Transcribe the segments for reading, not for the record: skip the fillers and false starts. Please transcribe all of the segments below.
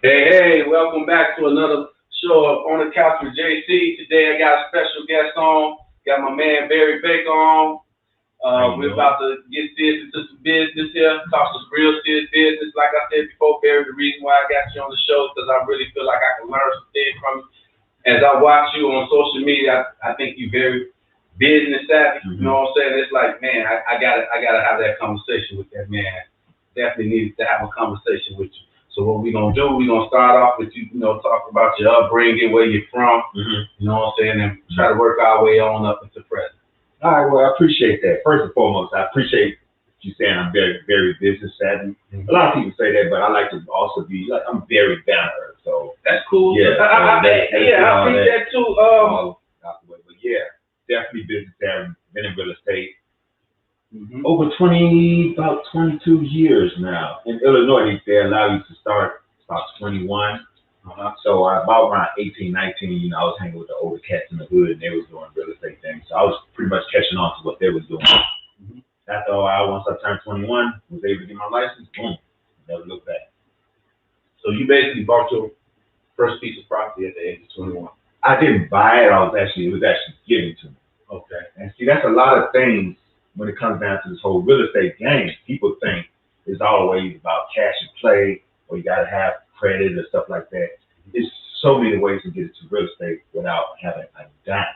Hey, welcome back to another show of On the Couch with JC. Today I got a special guest on. Got my man Barry Baker on. How you We're doing? about to get serious into some business here, talk some real serious business. Like I said before, Barry, the reason why I got you on the show is because I really feel like I can learn some things from you. As I watch you on social media, I think you're very business savvy. You Hmm. know what I'm saying? It's like, man, I gotta have that conversation with that man. Definitely needed to have a conversation with you. So what we gonna do? We gonna start off with you, talk about your upbringing, where you're from. Hmm. You know what I'm saying, and try to work our way on up into present. All right, well, I appreciate that. First and foremost, I appreciate you saying I'm very, very business savvy. A Mhm. lot of people say that, but I like to also be like I'm very down to earth. So That's cool. yeah, that's Yeah, I all think that that too. all out the way. But yeah, definitely business savvy. Been in real estate Mhm. over about 22 years now. In Illinois, they allow you to start about 21. Uh-huh. So about around 18, 19, I was hanging with the older cats in the hood, and they was doing real estate things. So I was pretty much catching on to what they was doing. Mhm. After a while, once I turned 21, was able to get my license. Boom, never looked back. So you basically bought your first piece of property at the age of 21. I didn't buy it. It was actually given to me. Okay. And see, that's a lot of things when it comes down to this whole real estate game. People think it's always about cash and play, or you got to have credit or stuff like that. There's so many ways to get into real estate without having a dime.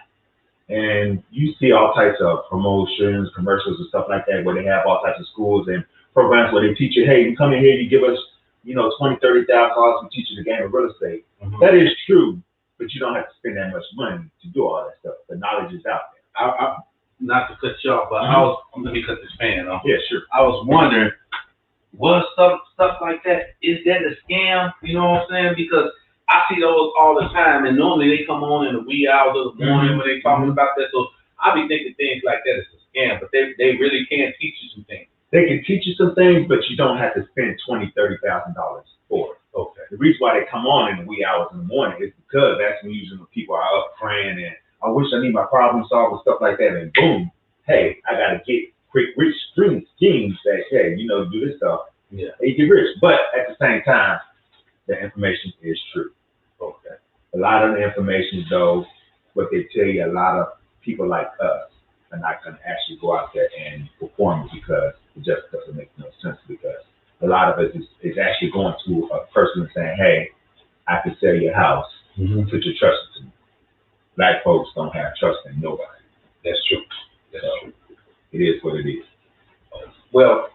And you see all types of promotions, commercials, and stuff like that, where they have all types of schools and programs where they teach you, hey, you come in here, you give us, $20,000, $30,000, we teach you the game of real estate. Mhm. That is true, but you don't have to spend that much money to do all that stuff. The knowledge is out I not to cut you off, but Mhm. let me cut this fan off. there. Yeah, sure. I was wondering, was stuff like that, is that a scam? You know what I'm saying? Because I see those all the time, and normally they come on in the wee hours of the morning when they talking about that. So I be thinking things like that is a scam, but they really can teach you some things. They can teach you some things, but you don't have to spend $20,000, $30,000 for it. Okay. The reason why they come on in the wee hours in the morning is because that's when usually when people are up praying and I wish I need my problem solved and stuff like that. And boom, hey, I gotta get quick rich schemes that hey, do this stuff. Yeah. They get rich. But at the same time, the information is true. Okay. A lot of the information though, what they tell you, a lot of people like us are not gonna actually go out there and perform it because it just doesn't make no sense because a lot of it is actually going to a person and saying, hey, I can sell your house, Mm-hmm. put your trust into me. Black folks don't have trust in nobody. That's true. That's So true. it is what it is. Well,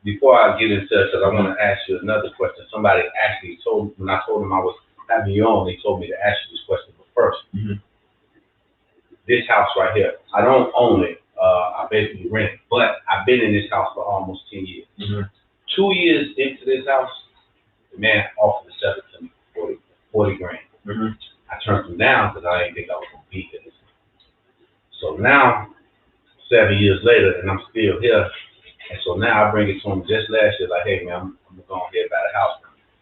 before I get into it, because I want to ask you another question. Somebody actually told when I told them I was having you on, they told me to ask you this question. But first, Mm-hmm. this house right here, I don't own it. I basically rent it, but I've been in this house for almost 10 years. Mm-hmm. 2 years into this house, the man offered to sell it to me for 40 grand. Mm-hmm. I turned him down because I didn't think I was gonna beat this. So now, 7 years later, and I'm still here. And so now I bring it to him just last year, like, hey man, I'm gonna go ahead and buy the house.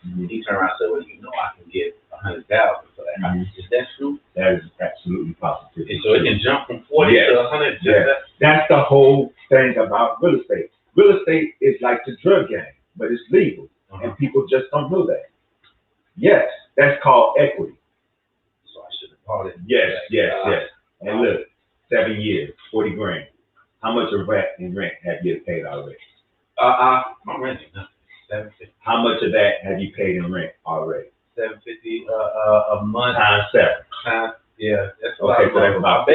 Mm-hmm. He turned around and said, well, I can get 100,000 for that house. Mhm. Is that true? That is absolutely positive. And so it can jump from 40 Yes. to 100 just Yes. that. That's the whole thing about real estate. Real estate is like the drug game, but it's legal, Uh-huh. and people just don't know that. Yes, that's called equity. So I should have bought it. Yes, yes, yes. And look, 7 years, 40 grand. How much of rent have you paid already? I'm renting nothing. 750. How much of that have you paid in rent already? 750 a month. Times 7. Time, yeah, that's a lot Okay, of so money. that's about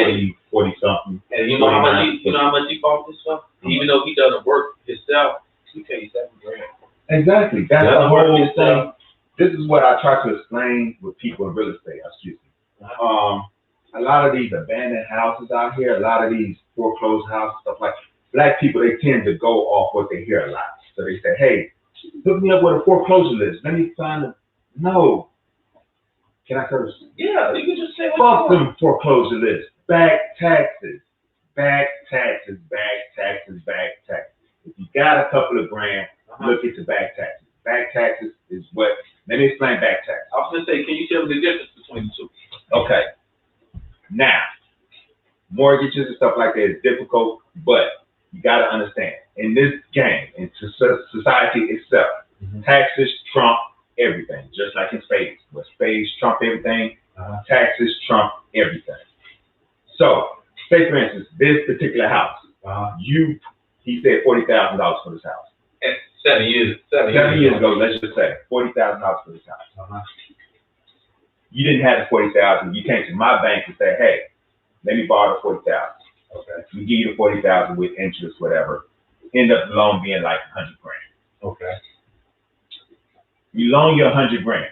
40 something. And you know how much 49. he bought this stuff? Even though he doesn't work himself, he pays 7 grand. Exactly. That's the Doesn't work whole himself. thing. This is what I try to explain with people in real estate. Excuse me. A lot of these abandoned houses out here, a lot of these foreclosed houses, stuff like black people, they tend to go off what they hear a lot. So they say, hey, hook me up with a foreclosure list. Let me find a no. Can I curse? Yeah, you can just say what Fuck you want. them foreclosure lists. Back taxes. Back taxes. Back taxes. Back taxes. If you got a couple of grand, look into back taxes. Back taxes is what. Let me explain back taxes. I was gonna say, can you tell me the difference between the two? Okay. Now, mortgages and stuff like that is difficult, but you got to understand in this game, in society itself, Mhm. taxes trump everything, just like in spades. Where spades trump everything, taxes trump everything. So, say for instance, this particular house, he said $40,000 for this house. 7 years ago, let's just say $40,000 for this house. You didn't have the $40,000. You came to my bank and said, "Hey, let me borrow the $40,000." Okay. We give you the $40,000 with interest, whatever. End up the loan being like $100,000. Okay. We loan you $100,000.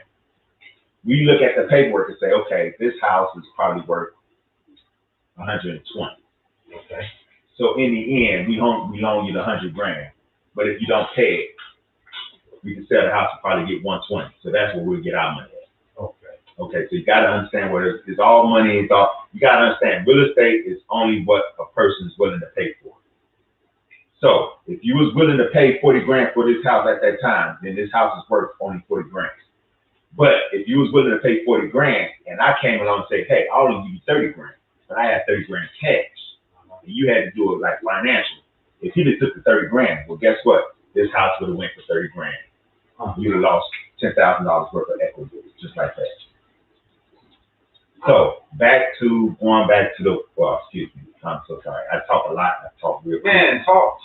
We look at the paperwork and say, okay, this house is probably worth $120,000. Okay. So in the end, we loan you the $100,000. But if you don't pay it, we can sell the house and probably get $120,000. So that's where we'll get our money at. Okay. Okay. So you got to understand what it's all money. You got to understand real estate is only what a person is willing to pay for. So if you was willing to pay $40,000 for this house at that time, then this house is worth only $40,000. But if you was willing to pay $40,000 and I came along and said, "Hey, I'll only give you $30,000," but I had $30,000 cash, and you had to do it like financial. If he just took the $30,000, well, guess what? This house would have went for $30,000. You'd have lost $10,000 worth of equity, just like that. So going back to the, well, excuse me, I'm so sorry. I talk a lot. I talk real quick. Man, talk.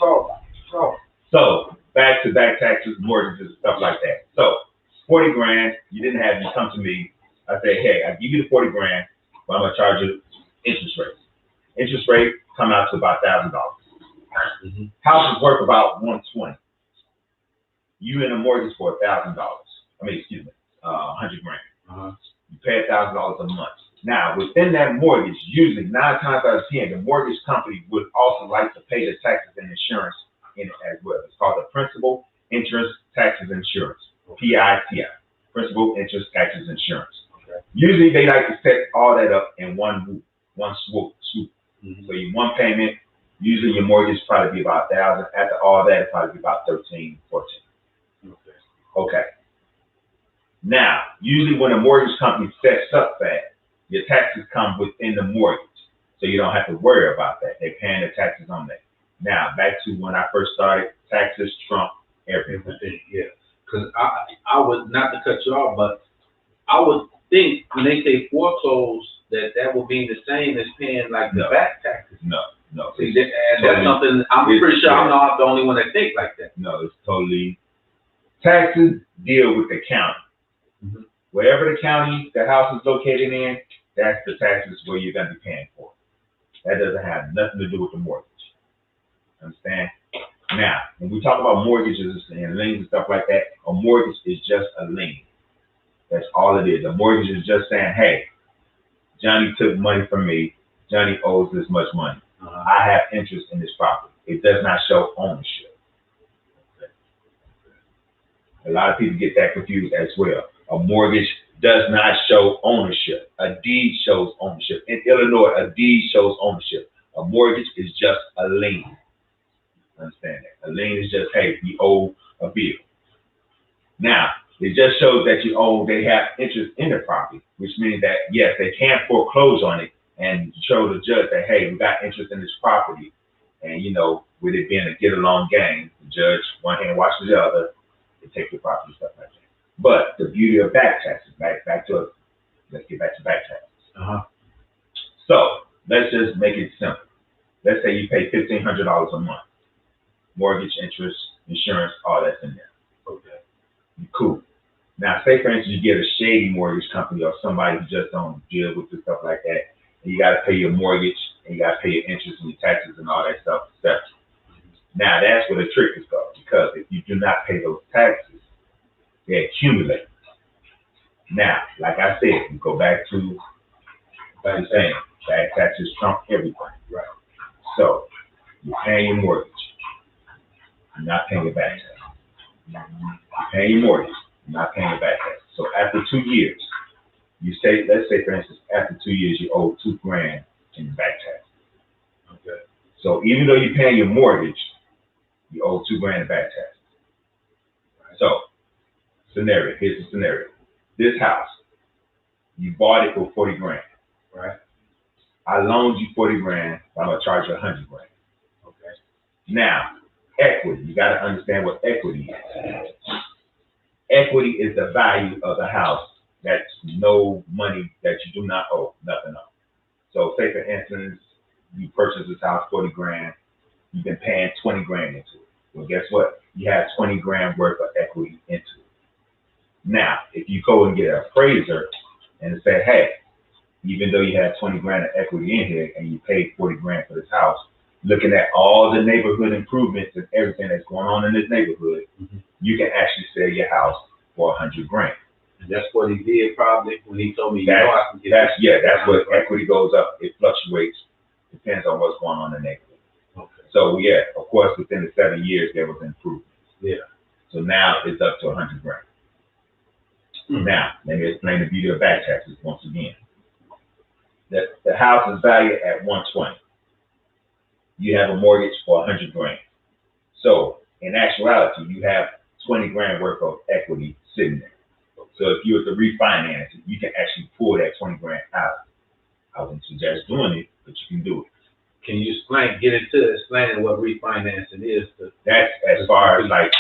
So back to back taxes, mortgages, stuff like that. So $40,000, you didn't have, you come to me. I say, "Hey, I give you the $40,000, but I'm gonna charge you interest rate. Interest rate come out to about $1,000. House is worth about $120,000. You in a mortgage for $1,000. I mean, excuse me, $100,000. You pay $1,000 a month. Now, within that mortgage, usually 9 times out of 10, the mortgage company would also like to pay the taxes and insurance in it as well. It's called the principal, interest, taxes, insurance, PITI, principal, interest, taxes, insurance. Okay. Usually, they like to set all that up in one swoop. So you one payment. Usually, your mortgage probably be about $1,000. After all that, it'll probably be about $13,000, $14,000. Okay. Now, usually when a mortgage company sets up that, your taxes come within the mortgage. So you don't have to worry about that. They're paying the taxes on that. Now, back to when I first started, taxes trump everything. Yeah. Because I would, not to cut you off, but I would think when they say foreclose, that would be the same as paying like the back taxes. No. See, that's something, I'm pretty sure I'm not the only one that think like that. No, it's totally, taxes deal with the county. Wherever the county the house is located in, that's the taxes where you're going to be paying for. That doesn't have nothing to do with the mortgage. Understand? Now, when we talk about mortgages and liens and stuff like that, a mortgage is just a lien. That's all it is. A mortgage is just saying, "Hey, Johnny took money from me. Johnny owes this much money. I have interest in this property." It does not show ownership. Okay. A lot of people get that confused as well. A mortgage does not show ownership. A deed shows ownership. In Illinois, a deed shows ownership. A mortgage is just a lien. Understand that? A lien is just, hey, you owe a bill. Now, it just shows that they have interest in the property, which means that, yes, they can't foreclose on it and show the judge that, hey, we got interest in this property. And, with it being a get-along game, the judge, one hand washes the other, they take the property, stuff like that. But the beauty of back taxes, let's get back to back taxes. So let's just make it simple. Let's say you pay $1,500 a month. Mortgage, interest, insurance, all that's in there. Okay. Cool. Now, say for instance, you get a shady mortgage company or somebody who just don't deal with the stuff like that, and you got to pay your mortgage, and you got to pay your interest and your taxes and all that stuff. Now, that's where the trick is going, because if you do not pay those taxes, they accumulate. Now, like I said, we go back to the saying, back taxes trump everything. Right. So, you're paying your mortgage. You're not paying your back taxes. You're paying your mortgage. You're not paying your back taxes. So, after 2 years, let's say for instance, after 2 years, you owe $2,000 in your back taxes. Okay. So, even though you're paying your mortgage, you owe $2,000 in back taxes. Right. So, here's the scenario. This house, you bought it for $40,000. Right. I loaned you $40,000, but I'm gonna charge you $100,000. Okay. Now, equity. You got to understand what equity is. Equity is the value of the house. That's no money that you do not owe, nothing on. So say for instance, you purchase this house 40 grand, you've been paying 20 grand into it. Well, guess what? You have 20 grand worth of equity into it. Now, if you go and get an appraiser and say, hey, even though you have 20 grand of equity in here and you paid 40 grand for this house, looking at all the neighborhood improvements and everything that's going on in this neighborhood, you can actually sell your house for 100 grand. And that's what he did probably when he told me, I can get that's what equity goes up. It fluctuates. Depends on what's going on in the neighborhood. Okay. So yeah, of course, within the 7 years there was improvement. Yeah. So now it's up to 100 grand. Now, let me explain the beauty of back taxes once again. The house is valued at 120. You have a mortgage for 100 grand. So in actuality, you have 20 grand worth of equity sitting there. So if you were to refinance it, you can actually pull that 20 grand out. I wouldn't suggest doing it, but you can do it. Can you explain what refinancing is? That's as far as like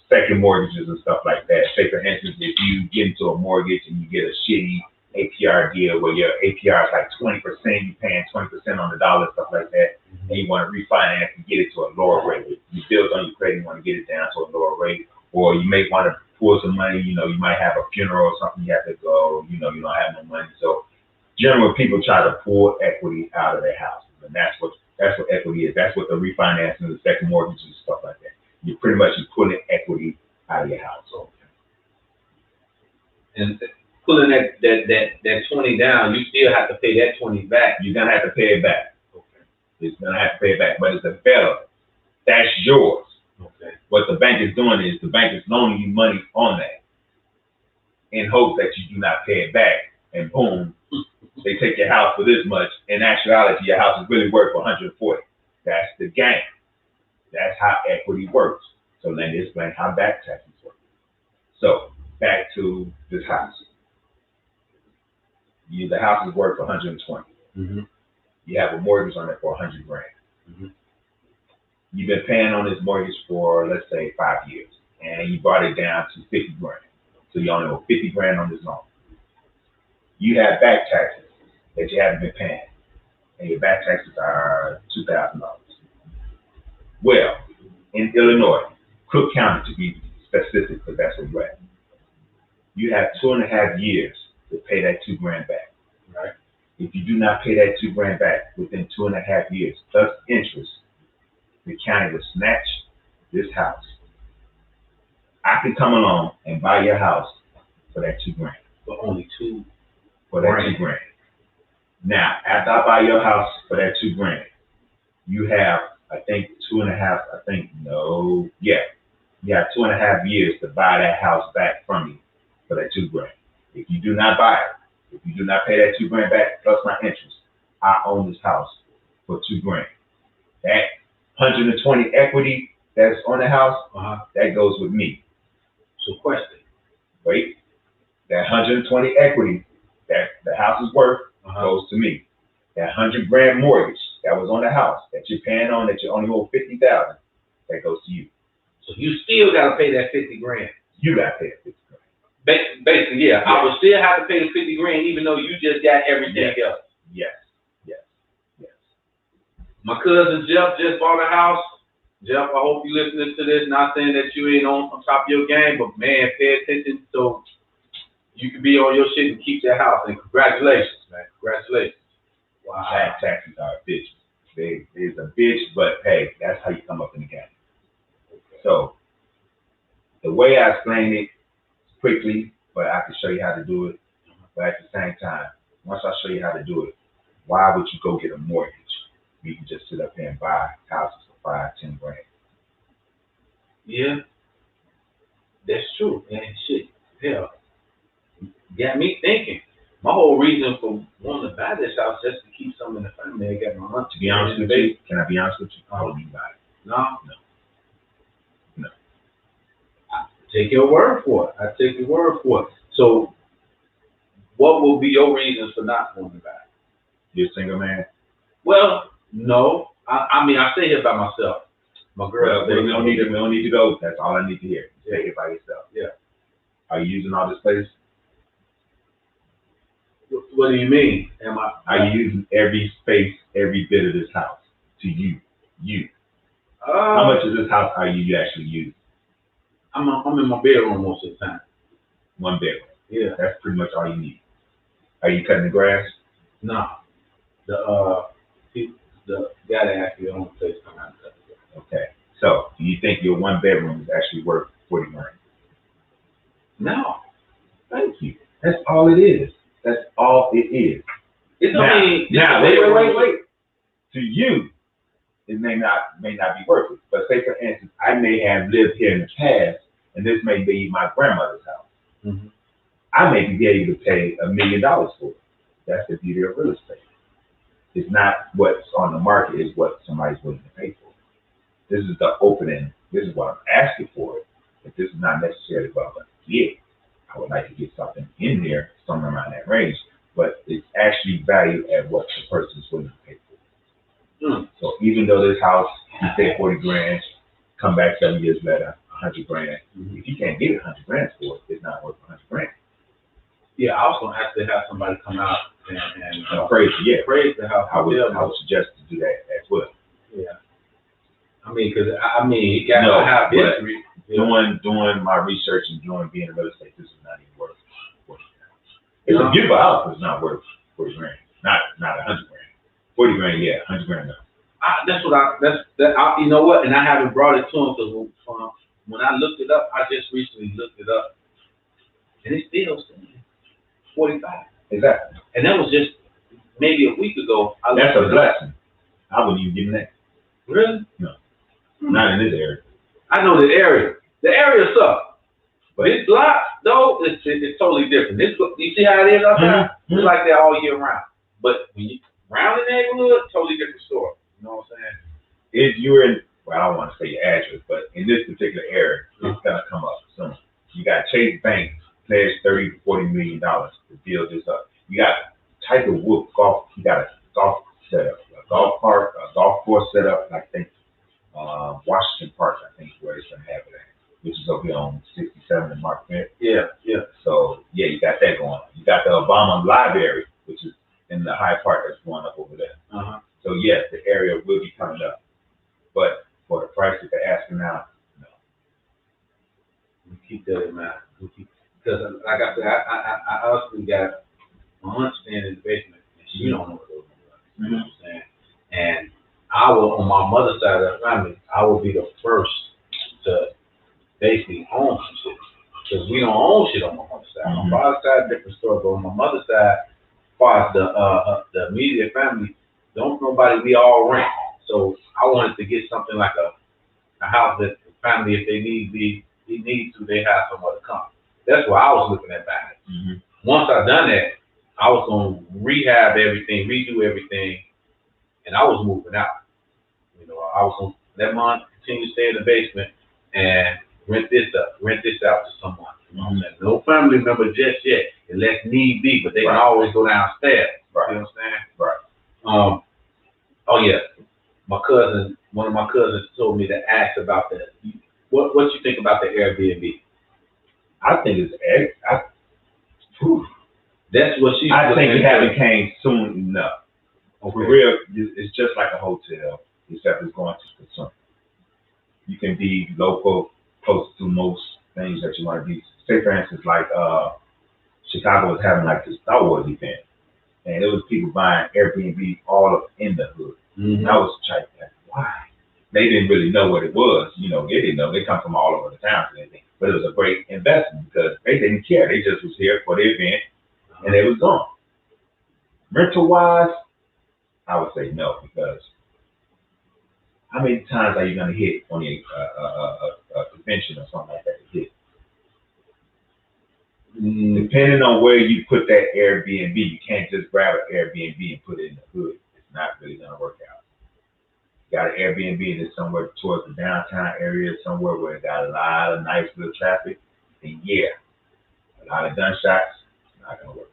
second mortgages and stuff like that. Say for instance, if you get into a mortgage and you get a shitty APR deal where your APR is like 20%, you're paying 20% on the dollar, stuff like that, and you want to refinance and get it to a lower rate. You build on your credit, you want to get it down to a lower rate, or you may want to pull some money, you might have a funeral or something, you have to go, you don't have no money. So generally people try to pull equity out of their houses, and that's what equity is. That's what the refinancing, the second mortgages and stuff like that. You're pretty much pulling equity out of your house. Okay. And pulling that 20 down, you still have to pay that 20 back. You're gonna have to pay it back. Okay. It's gonna have to pay it back, but it's a better. That's yours. Okay. What the bank is doing is the bank is loaning you money on that in hopes that you do not pay it back, and boom, they take your house for this much. In actuality, your house is really worth 140. That's the game. That's how equity works. So let me explain how back taxes work. So back to this house. The house is worth 120. Mm-hmm. You have a mortgage on it for 100 grand. Mm-hmm. You've been paying on this mortgage for, let's say, 5 years, and you brought it down to 50 grand. So you only owe 50 grand on this loan. You have back taxes that you haven't been paying, and your back taxes are $2,000. Well, in Illinois, Cook County to be specific, because that's where you're at, you have 2.5 years to pay that $2 grand back. Right? If you do not pay that $2 grand back within 2.5 years, plus interest, the county will snatch this house. I can come along and buy your house for that $2 grand. For only $2 For that $2 grand. Now, after I buy your house for that $2 grand, you have, I think, 2.5, you have 2.5 years to buy that house back from me for that $2 grand. If you do not buy it, if you do not pay that $2 grand back plus my interest, I own this house for $2 grand. That 120 equity that's on the house, that goes with me. So question. Wait, that 120 equity that the house is worth goes to me. That 100 grand mortgage that was on the house that you're paying on that you only owe 50,000, that goes to you. So you still gotta pay that 50 grand. You gotta pay that 50 grand. Basically, yeah. I will still have to pay the 50 grand even though you just got everything else. Yes. My cousin Jeff just bought a house. Jeff, I hope you're listening to this. Not saying that you ain't on top of your game, but man, pay attention so you can be on your shit and keep that house. And congratulations, man. Congratulations. Wow. Back taxes are a bitch. It's a bitch, but hey, that's how you come up in the game. Okay. So the way I explain it quickly, but I can show you how to do it. But at the same time, once I show you how to do it, why would you go get a mortgage? You can just sit up here and buy houses for 5-10 grand. Yeah, that's true. And shit, hell, got me thinking. My whole reason for wanting to buy this house just to keep some in the family. I got my money. To be honest with you, can I be honest with you? I don't need to buy it. No. I take your word for it. So, what will be your reasons for not wanting to buy it? You're a single man? Well, no. I mean, I stay here by myself. My girl. We don't need to go. That's all I need to hear. Stay here by yourself. Yeah. Are you using all this space? What do you mean? Are you using every space, every bit of this house to you? You. How much of this house are you actually using? I'm in my bedroom most of the time. One bedroom. Yeah. That's pretty much all you need. Are you cutting the grass? No. The guy that actually owns the place come out and cut the grass. Okay. So, do you think your one bedroom is actually worth $40 grand? No. Thank you. That's all it is. That's all it is. Wait. To you, it may not be worth it. But say for instance, I may have lived here in the past, and this may be my grandmother's house. Mm-hmm. I may be able to pay $1 million for it. That's the beauty of real estate. It's not what's on the market; it's what somebody's willing to pay for. This is the opening. This is what I'm asking for it. But this is not necessarily what I'm going to get. I would like to get something in there, somewhere around that range, but it's actually valued at what the person's willing to pay for. Mm. So even though this house, you pay 40 grand, come back 7 years later, 100 grand. Mm-hmm. If you can't get 100 grand for it, it's not worth 100 grand. Yeah, I was gonna actually have somebody come out and praise the house. I would suggest to do that as well. Yeah. I mean, it got to have history. Doing my research and being in real estate, this is not even worth $40 grand. It's a beautiful house, but it's not worth 40 grand. Not 100 grand. 40 grand, yeah, 100 grand, no. You know what? And I haven't brought it to him because when I looked it up, I just recently looked it up, and it's still saying 45. Exactly. And that was just maybe a week ago. That's a blessing. I wouldn't even give him that. Really? No. Not in this area. I know the area. The area sucks. But this block, though, it's totally different. You see how it is outside? Mm-hmm. It's like that all year round. But when you around the neighborhood, totally different story. You know what I'm saying? If you're in, well, I don't want to say your address, but in this particular area, it's gonna come up soon. You got Chase Bank pledged $30 to $40 million to build this up. You got Tiger Woods golf. You got a golf setup, a golf park, a golf course set up. I think Washington Park, I think, where it's gonna have it at, which is over here on 67 in Marquette. Yeah. So yeah, you got that going. You got the Obama Library, which is in the High Park that's going up over there. Uh-huh. So yes, the area will be coming up, but for the price that they're asking now, no. We keep that in mind. Because like I said, I also got my aunt staying in the basement, and she don't know what those are. You know what I'm saying? And I will, on my mother's side of the family, I will be the first to basically own some shit. Because we don't own shit on my mother's side. Mm-hmm. My father's side, different story, but on my mother's side, as far as the immediate family, don't nobody, we all rent. So I wanted to get something like a house that the family, if they need to, they have somewhere to come. That's what I was looking at buying it. Mm-hmm. Once I done that, I was gonna rehab everything, redo everything, and I was moving out. You know, I was gonna let mom continue to stay in the basement and rent this out to someone. You know what I'm saying? No family member just yet, unless need be, but they can always go downstairs. Right. You know what I'm saying? Right. Oh yeah. One of my cousins told me to ask about that. What you think about the Airbnb? I think it's that's what she. I think it hasn't came soon enough. Okay. For real, it's just like a hotel, except it's going to consume. You can be local, close to most things that you want to be. Say, for instance, like Chicago was having like this Star Wars event, and it was people buying Airbnb all up in the hood. Mm-hmm. And I was like, why? They didn't really know what it was. You know, they didn't know. They come from all over the town and everything. But it was a great investment because they didn't care. They just was here for the event, and they was gone. Rental-wise, I would say no, because how many times are you going to hit on a convention or something like that to hit? Depending on where you put that Airbnb, you can't just grab an Airbnb and put it in the hood. It's not really going to work out. You got an Airbnb that's somewhere towards the downtown area, somewhere where it got a lot of nice little traffic, and yeah, a lot of gunshots, it's not going to work.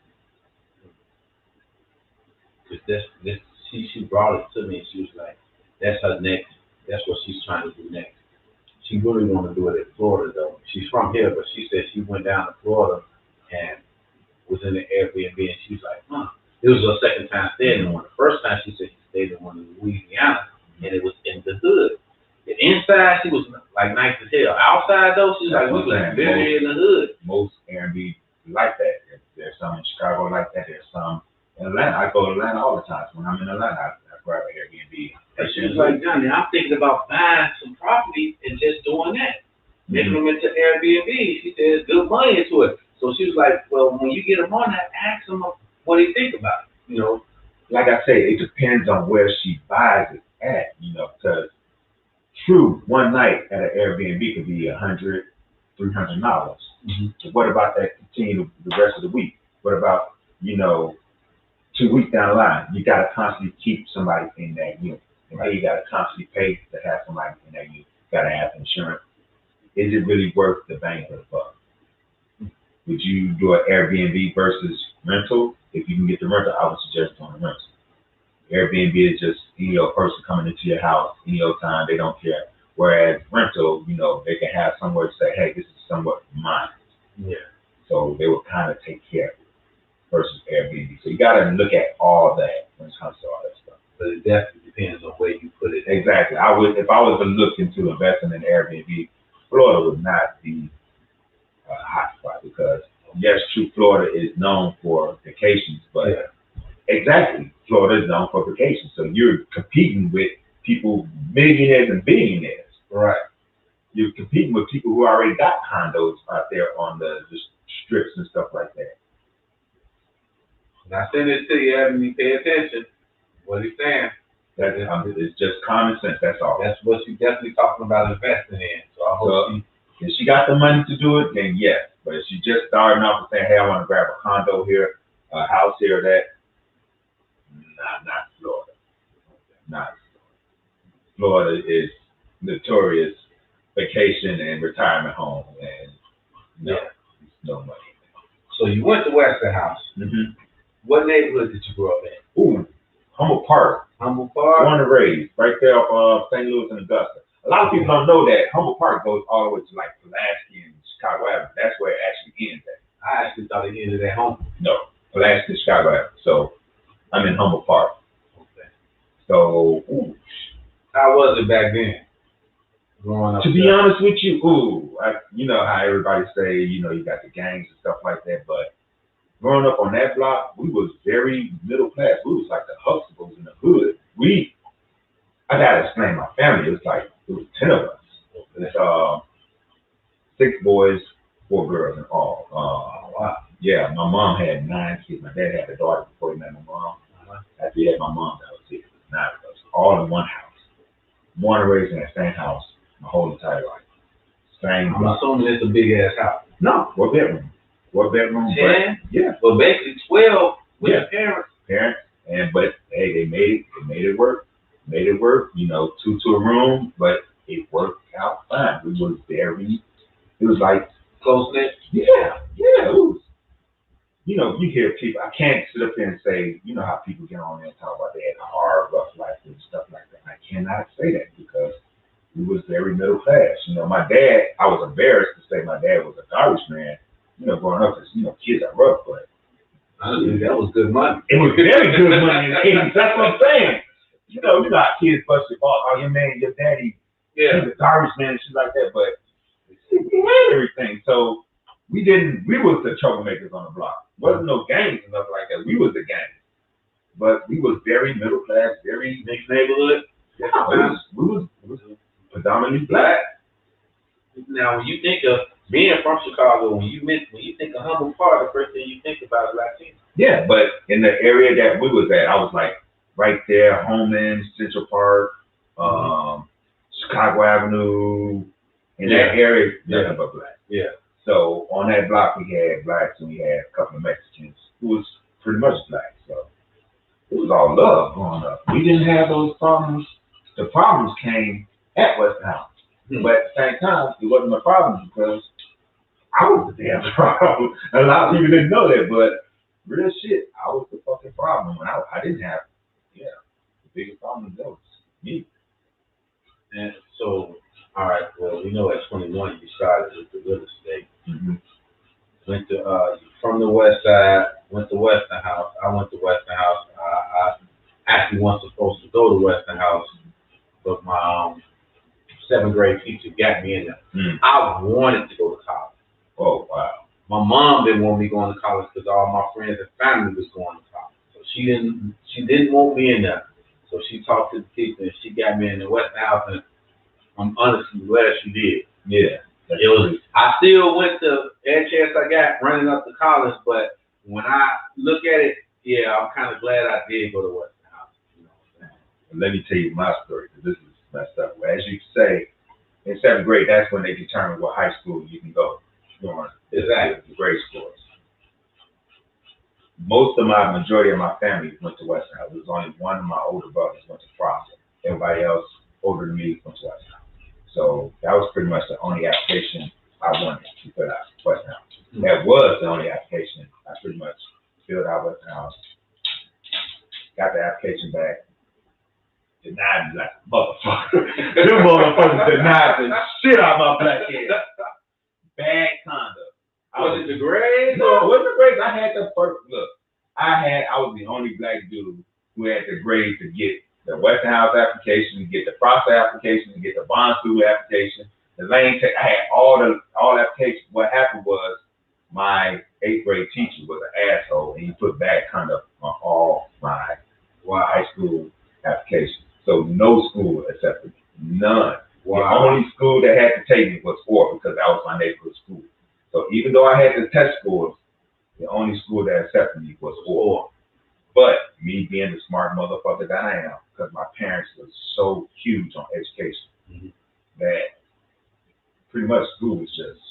Because she brought it to me, and she was like, that's her next, that's what she's trying to do next. She really want to do it in Florida, though. She's from here, but she said she went down to Florida and was in the Airbnb, and she was like, huh. It was her second time staying in one. The first time she said she stayed in one in Louisiana, and it was in the hood. The inside, she was like nice as hell. Outside though, she was like, we was literally in the hood. Most Airbnb like that. There's some in Chicago like that. There's some in Atlanta. I go to Atlanta all the time. When I'm in Atlanta, I grab an Airbnb. And she was like, Johnny, I'm thinking about buying some property and just doing that. Making them into Airbnb. She said, there's good money into it. So she was like, well, when you get them on that, ask them what they think about it. You know, like I say, it depends on where she buys it at. You know, because true, one night at an Airbnb could be $100, $300. So what about that continue the rest of the week? What about 2 weeks down the line? You got to constantly keep somebody in that unit. And you got to constantly pay to have somebody in that unit. You got to have insurance. Is it really worth the bang for the buck? Would you do an Airbnb versus rental? If you can get the rental, I would suggest doing a rental. Airbnb is just any old person coming into your house any old time, they don't care. Whereas rental, they can have somewhere to say, hey, this is somewhat mine. Yeah. So they will kind of take care of it versus Airbnb. So you got to look at all that when it comes to all that stuff. But it definitely depends on where you put it. Exactly. If I was to look into investing in Airbnb, Florida would not be a hot spot because, yes, true, Florida is known for vacations, but exactly, Florida is known for vacations. So you're competing with people, millionaires and billionaires. Right. You're competing with people who already got condos out there on the strips and stuff like that. When I send it to you, Ebony, pay attention. What he's saying. It's just common sense, that's all. That's what she's definitely talking about investing in. So I hope if she got the money to do it, then yes. But if she just starting off and saying, hey, I want to grab a condo here, a house here, or that, not Florida. Not Florida. Florida is notorious vacation and retirement home, and no money. So you went to Westinghouse. Mm-hmm. What neighborhood did you grow up in? Ooh, Humboldt Park. Humboldt Park? Born and raised, right there off St. Louis and Augusta. A lot of people don't know that Humboldt Park goes all the way to like Pulaski and Chicago Avenue. That's where it actually ends at. I actually thought it ended at home. No, Pulaski and Chicago Avenue. So I'm in Humboldt Park. Okay. So, how was it back then? Growing up. To be honest with you, you know how everybody say, you got the gangs and stuff like that, but growing up on that block, we was very middle class. We was like the Huxtables in the hood. I gotta explain my family. It was 10 of us. It's 6 boys, 4 girls in all. Wow. Yeah, my mom had 9 kids. My dad had a daughter before he met my mom. After he had my mom, that was 6. 9 of us, all in one house. Born and raised in that same house my whole entire life. Same block. I'm assuming it's a big ass house. No, 4 bedroom. 4 bedroom. 10? Yeah. Well, basically 12 with your parents. But hey, they made it work. Made it work, 2 to a room, but it worked out fine. It was like close knit. Yeah, it was. You hear people. I can't sit up there and say, how people get on there and talk about they had a hard, rough life and stuff like that. I cannot say that because we was very middle class. My dad. I was embarrassed to say my dad was a garbage man. Growing up, because kids are rough, but that was good money. It was very good money in the 80s. That's what I'm saying. You know how kids bust your balls. Oh, your daddy, he's a garbage man and shit like that. But he had everything. So we was the troublemakers on the block. Wasn't no gangs and nothing like that. We was the gang. But we was very middle class, very mixed neighborhood. Yeah, we was predominantly black. Now, when you think of being from Chicago, when you think of Humboldt Park, the first thing you think about is Latino. Yeah, but in the area that we was at, I was like right there, Homeland, Central Park, Chicago Avenue, in that area, nothing but black. Yeah. So on that block, we had blacks and we had a couple of Mexicans who was pretty much black. So it was all love growing up. We didn't have those problems. The problems came at Westinghouse. But at the same time, it wasn't a problem because I was the damn problem. A lot of people didn't know that, but real shit, I was the fucking problem. When I didn't have, the biggest problem was me. And so, all right, well, we know at 21 you started with the real estate. Went to from the West Side. Went to Westinghouse. I went to Westinghouse. I actually wasn't supposed to go to Westinghouse, but my seventh grade teacher got me in there. I wanted to go to college. Oh, wow. My mom didn't want me going to college because all my friends and family was going to college. So she didn't want me in there. So she talked to the teacher and she got me in the Westinghouse, and I'm honestly glad she did. Yeah. It was. I still went to every chance I got running up to college, but when I look at it, yeah, I'm kind of glad I did go to Westinghouse. You know what I'm saying? And let me tell you my story, because this is messed up. As you say, in seventh grade, that's when they determine what high school you can go. Exactly. The grade schools. Majority of my family went to Westinghouse. There was only one of my older brothers went to Prosser. Everybody else older than me went to Westinghouse. So that was pretty much the only application I wanted to fill out Westinghouse. That was the only application I pretty much filled out Westinghouse. Got the application back. Denied me like a motherfucker. Them motherfuckers denied the shit out of my black head. Bad conduct. Was it the grades? No, it wasn't the grades. I had the first look. I was the only black dude who had the grades to get the Westinghouse application, to get the Prosser application, to get the Bond School application, the Lane Tech. I had all applications. What happened was my 8th grade teacher was an asshole, and he put bad conduct on all my high school applications. So no school accepted me. None. Wow. The only school that had to take me was Ford, because that was my neighborhood school. So even though I had the test scores, the only school that accepted me was Ford. But me being the smart motherfucker that I am, because my parents were so huge on education, that pretty much school was just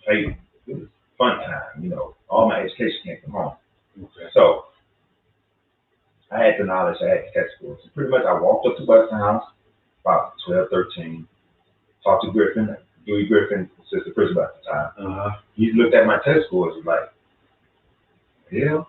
it was fun time, you know. All my education came from home. Okay. So I had the knowledge, I had the test scores. So pretty much I walked up to Westinghouse about 12, 13, talked to Griffin, Dewey Griffin, assistant principal at the time. He looked at my test scores and was like, yeah.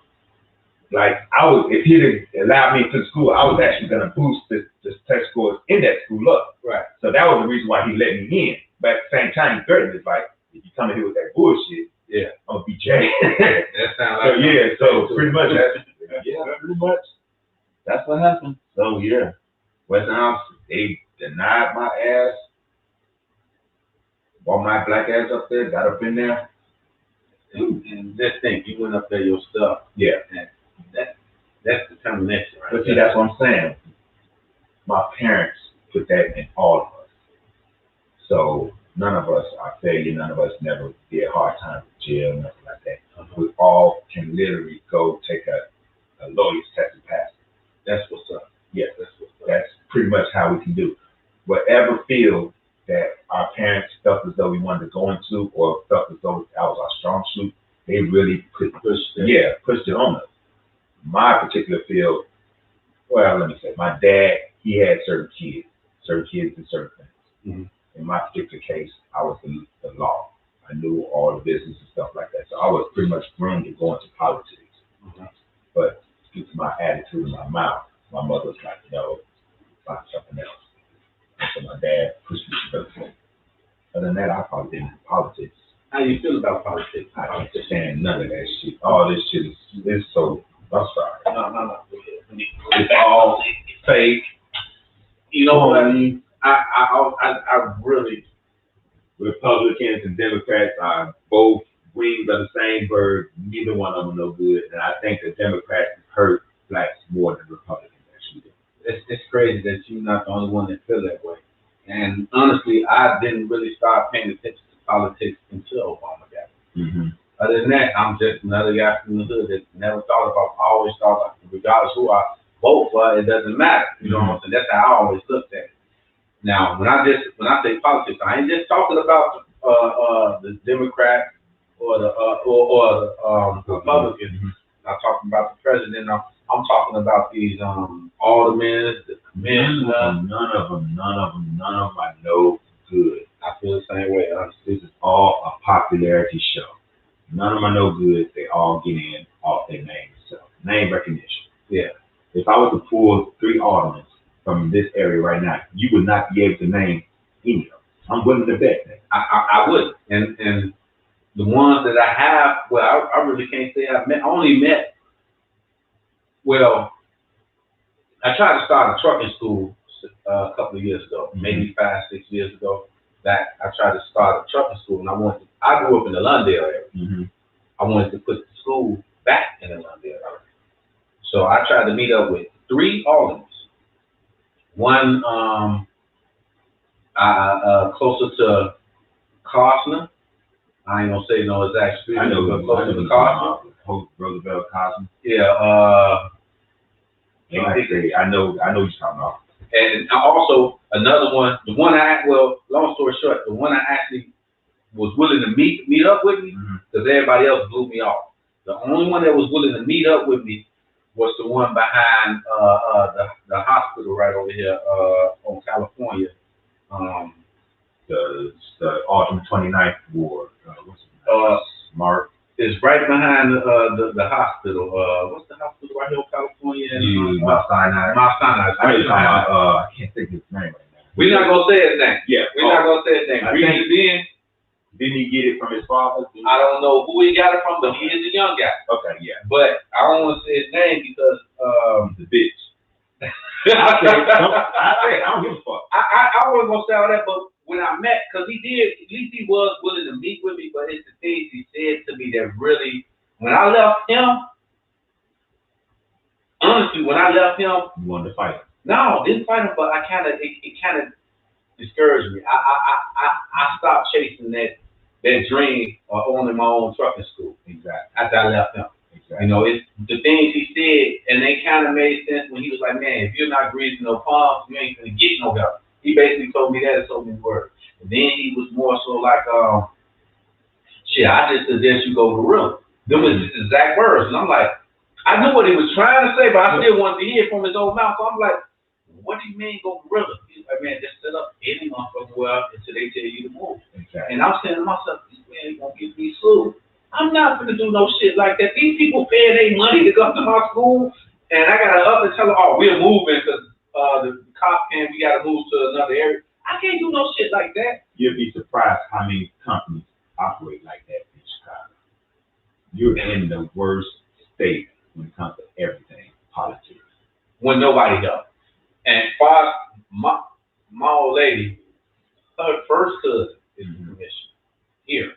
Like if he'd have allowed me to school, I was actually gonna boost the test scores in that school up. Right. So that was the reason why he let me in. But at the same time, he threatened me, like, if you come in here with that bullshit, yeah, I'm gonna be jailed. That sounds like so pretty much that's what happened. So yeah. Westinghouse, they denied my ass. Brought my black ass up there, got up in there. And just think, you went up there yourself. Yeah. And that's determination, right? But see, that's what I'm saying. My parents put that in all of us. So none of us are failure. None of us never did hard time in jail, nothing like that. We all can literally go take a lawyer's test and pass it. That's what's up. Yeah, that's what's up. That's pretty much how we can do. Whatever field that our parents felt as though we wanted to go into, or felt as though that was our strong suit, they really pushed it on us. My particular field, well, let me say, my dad, he had certain kids and certain things. In my particular case, I was the law. I knew all the business and stuff like that. So I was pretty much groomed to go into politics. But due to my attitude and my mouth, my mother was like, no, find something else. And so my dad pushed me to go. Other than that, I probably didn't do politics. How do you feel about politics? I don't understand none of that shit. All this shit is so, I'm sorry. No. It's all fake. You know what I mean? I really, Republicans and Democrats are both wings of the same bird. Neither one of them no good. And I think the Democrats hurt blacks more than Republicans actually do. It's crazy that you're not the only one that feel that way. And honestly, I didn't really start paying attention to politics until Obama got it. Other than that, I'm just another guy from the hood that never thought about, always thought about, regardless who I vote for, it doesn't matter. You know what I'm saying? That's how I always looked at it. Now, when I say politics, I ain't just talking about the Democrats or the Republicans. I'm talking about the president. I'm talking about these aldermen, the commissioners. None of them are no good. I feel the same way. This is all a popularity show. None of them are no good. They all get in off their name itself. Name recognition. Yeah. If I was to pull 3 aldermen from this area right now, you would not be able to name any of them. I'm willing to bet that. I would. And the ones that I have, well, I really can't say I've met. I only met. Well, I tried to start a trucking school a couple of years ago, maybe 5, 6 years ago. That I tried to start a trucking school, and I grew up in the Lundale area. I wanted to put the school back in the Lundale area. So I tried to meet up with 3 aldermen. One closer to Costner. I ain't gonna say no exact street. I know, but closer to Costner. Roosevelt Cosmo. Yeah. I know you're talking about. And also another one, long story short, the one I actually was willing to meet up with me, because everybody else blew me off. The only one that was willing to meet up with me was the one behind the hospital right over here on California. The Autumn 29th Ward. What's it called? Mark. It's right behind the hospital. What's the hospital right here in California? Mount Sinai. Mount Sinai. I can't think of his name right now. We're not gonna say his name. Yeah. We're not gonna say his name. Didn't he get it from his father? I don't know who he got it from, but he is a young guy. Okay, yeah. But I don't want to say his name because the bitch. I don't give a fuck. I wasn't gonna say all that, but when I met, because he did, at least he was willing to meet with me, but it's the things he said to me that really, when I left him, honestly, when I left him, you wanted to fight? No, didn't fight him, but it kind of discouraged me. I stopped chasing that dream of owning my own trucking school. Exactly. After I left him. Exactly. You know, it's the things he said, and they kind of made sense when he was like, man, if you're not greasing no palms, you ain't gonna get no help. He basically told me that in so many words. And then he was more so like, shit, I just suggest you go gorilla. Them was his exact words. And I'm like, I knew what he was trying to say, but I still wanted to hear from his own mouth. So I'm like, what do you mean go gorilla? He's like, man, just sit up any motherfucking well until they tell you to move. Exactly. And I'm saying to myself, this man ain't gonna get me sued. I'm not gonna do no shit like that. These people paying their money to come to my school, and I gotta up and tell them, oh, we're moving because the cop came, we gotta move to another area. I can't do no shit like that. You'd be surprised how many companies operate like that in Chicago. You're in the worst state when it comes to everything, politics. When nobody helps. And as far as my old lady, her first cousin is the commissioner here.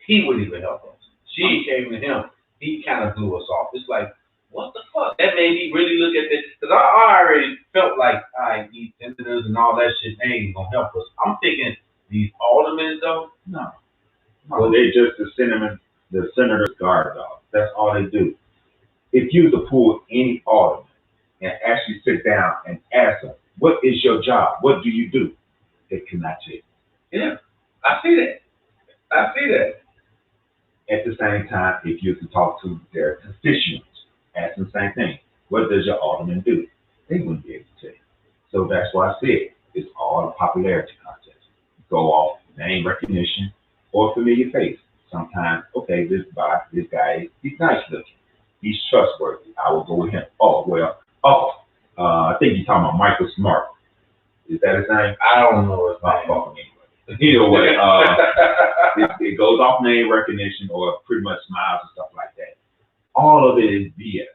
He wouldn't even help us. She came to him. He kind of blew us off. It's like, what the fuck? That made me really look at this. Because I already felt like, all right, these senators and all that shit, they ain't going to help us. I'm thinking, these aldermen, though? No. Well, they just the senator's guard dog. That's all they do. If you were to pull any alderman and actually sit down and ask them, what is your job? What do you do? They cannot tell you. Yeah, I see that. At the same time, if you were to talk to their constituents, ask them the same thing. What does your alderman do? They wouldn't be able to tell you. So that's why I said it's all a popularity contest. Go off name recognition or familiar face. Sometimes, okay, this guy, he's nice looking. He's trustworthy. I will go with him. I think you're talking about Michael Smart. Is that his name? I don't know his name. Either way, it goes off name recognition or pretty much smiles and stuff like that. All of it is BS.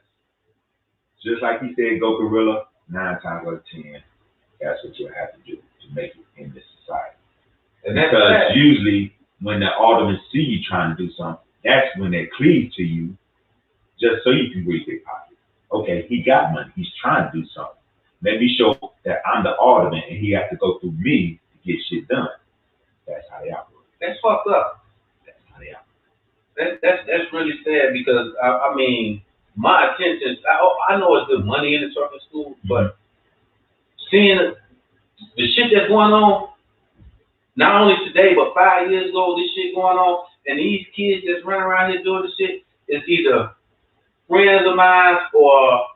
Just like he said, go gorilla, 9 times out of 10, that's what you'll have to do to make it in this society. And because usually when the aldermen see you trying to do something, that's when they cleave to you just so you can read their pocket. Okay, he got money. He's trying to do something. Let me show that I'm the alderman and he has to go through me to get shit done. That's how they operate. That's fucked up. That's how they operate. That's really sad because, I mean, my intentions, I know it's good money in the trucking school, but seeing the shit that's going on, not only today, but 5 years ago, this shit going on, and these kids that's running around here doing this shit, it's either friends of mine or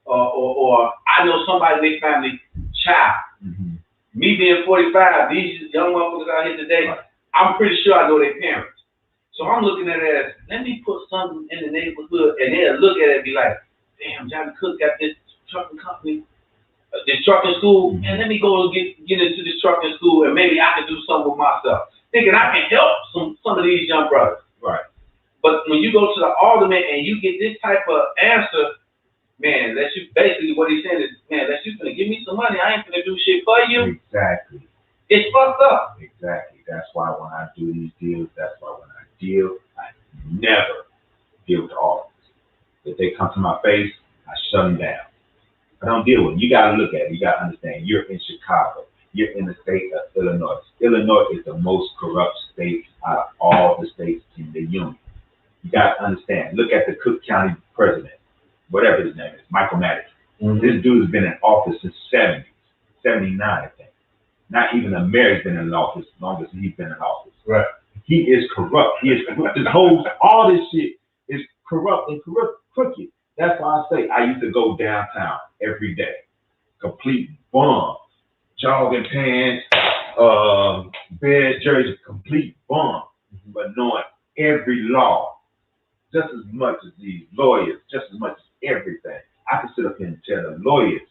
I know somebody in their family child. Mm-hmm. Me being 45, these young motherfuckers out here today, right. I'm pretty sure I know their parents. So I'm looking at it as, let me put something in the neighborhood, and they'll look at it and be like, damn, Johnny Cook got this trucking company, this trucking school, and let me go and get into this trucking school, and maybe I can do something with myself. thinking I can help some of these young brothers. Right. But when you go to the alderman and you get this type of answer, man, basically what he's saying is, man, unless you gonna give me some money, I ain't gonna do shit for you. Exactly. It's fucked up. Exactly. That's why when I do these deals, that's why when I deal, I never deal with the office. If they come to my face, I shut them down. I don't deal with them. You got to look at it. You got to understand. You're in Chicago. You're in the state of Illinois. Illinois is the most corrupt state out of all the states in the union. You got to understand. Look at the Cook County president, whatever his name is, Michael Madison. Mm-hmm. This dude's been in office since 79, I think. Not even a mayor's been in office longer than he's been in office. Right. He is corrupt. He is corrupt. All this shit is corrupt and crooked. That's why I say I used to go downtown every day, complete bum, jogging pants, bed jersey, complete bum, but knowing every law just as much as these lawyers, just as much as everything. I can sit up here and tell the lawyers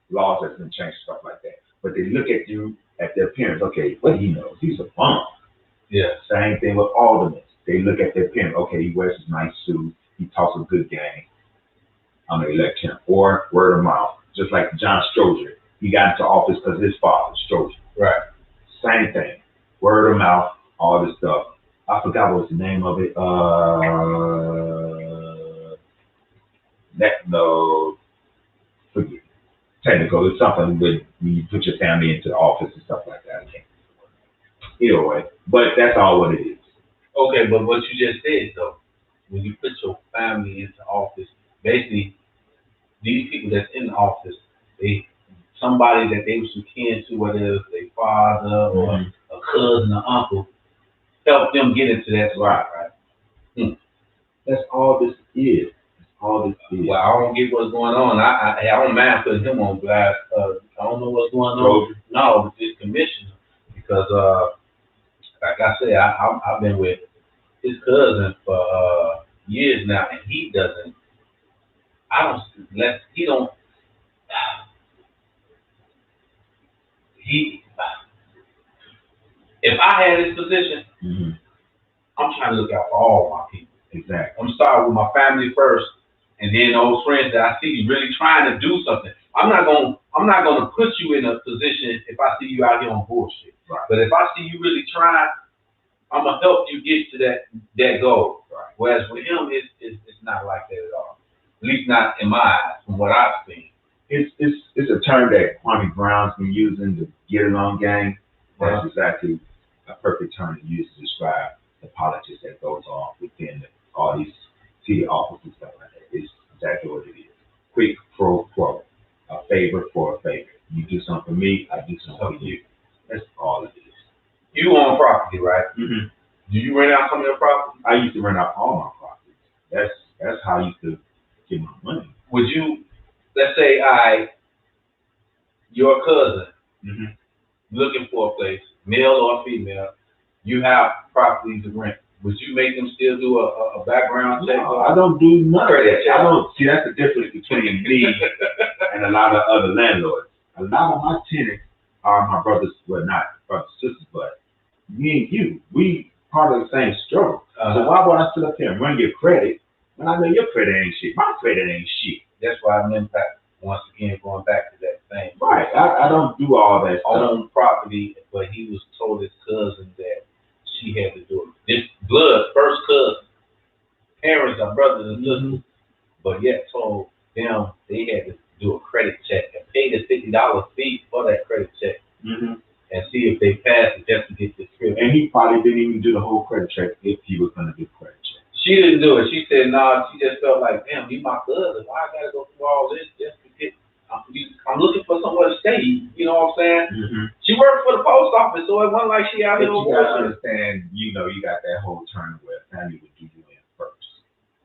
laws that's been changed, stuff like that. But they look at you, at their appearance. Okay, what he knows? He's a bum. Yeah. Same thing with aldermen. They look at their appearance. Okay, he wears his nice suit. He talks a good game. I'm gonna elect him. Or word of mouth, just like John Stroger. He got into office because his father, Stroger. Right. Same thing. Word of mouth, all this stuff. I forgot what's the name of it. Forget. Technical. It's something with when you put your family into the office and stuff like that. Either way, but that's all what it is. Okay, but what you just said though, when you put your family into office, basically these people that's in the office, somebody that they was kin to, whether it's their father or a cousin or uncle, help them get into that right. That's all this is. That's all this is. Well, I don't get what's going on. I don't mind putting him on blast. I don't know what's going on. No, with this commissioner, because like I said, I've been with his cousin for years now, and he doesn't. If I had his position, I'm trying to look out for all my people. Exactly. I'm starting with my family first, and then those friends that I see really trying to do something. I'm not gonna put you in a position if I see you out here on bullshit. Right. But if I see you really trying, I'm gonna help you get to that goal. Right. Whereas with him, it's not like that at all. At least not in my eyes, from what I've seen. It's a term that Kwame Brown's been using, the get along gang. That's exactly a perfect term to use to describe the politics that goes on within all these city offices and stuff like that. It's exactly what it is. Quick pro quo. A favor for a favor. You do something for me, I do something for you. That's all it is. You own property, right? Mm-hmm. Do you rent out some of your property? I used to rent out all my properties. That's how I used to get my money. Would you, let's say your cousin, looking for a place, male or female, you have properties to rent. Would you make them still do a background check? No, I don't do none of that. I don't see that's the difference between me and a lot of other landlords. A lot of my tenants are my brothers, well not brothers and sisters, but me and you, we part of the same struggle. So why would I sit up here and run your credit when I know your credit ain't shit? My credit ain't shit. That's why I'm impact once again going back to that thing. Right. I don't do all that stuff. Own property, but he was told his cousin that she had to do it. This blood, first cousin. Parents are brothers and sisters, but yet told them they had to do a credit check and pay the $50 fee for that credit check and see if they passed it just to get this trip. And he probably didn't even do the whole credit check if he was going to do credit check. She didn't do it. She said, no, she just felt like, damn, you my cousin. Why I got to go through all this just to get, I'm looking for somewhere to stay. You know what I'm saying? She worked for the post office, so it wasn't like she out here on bullshit. You got to understand, you got that whole turn where family would do you in first.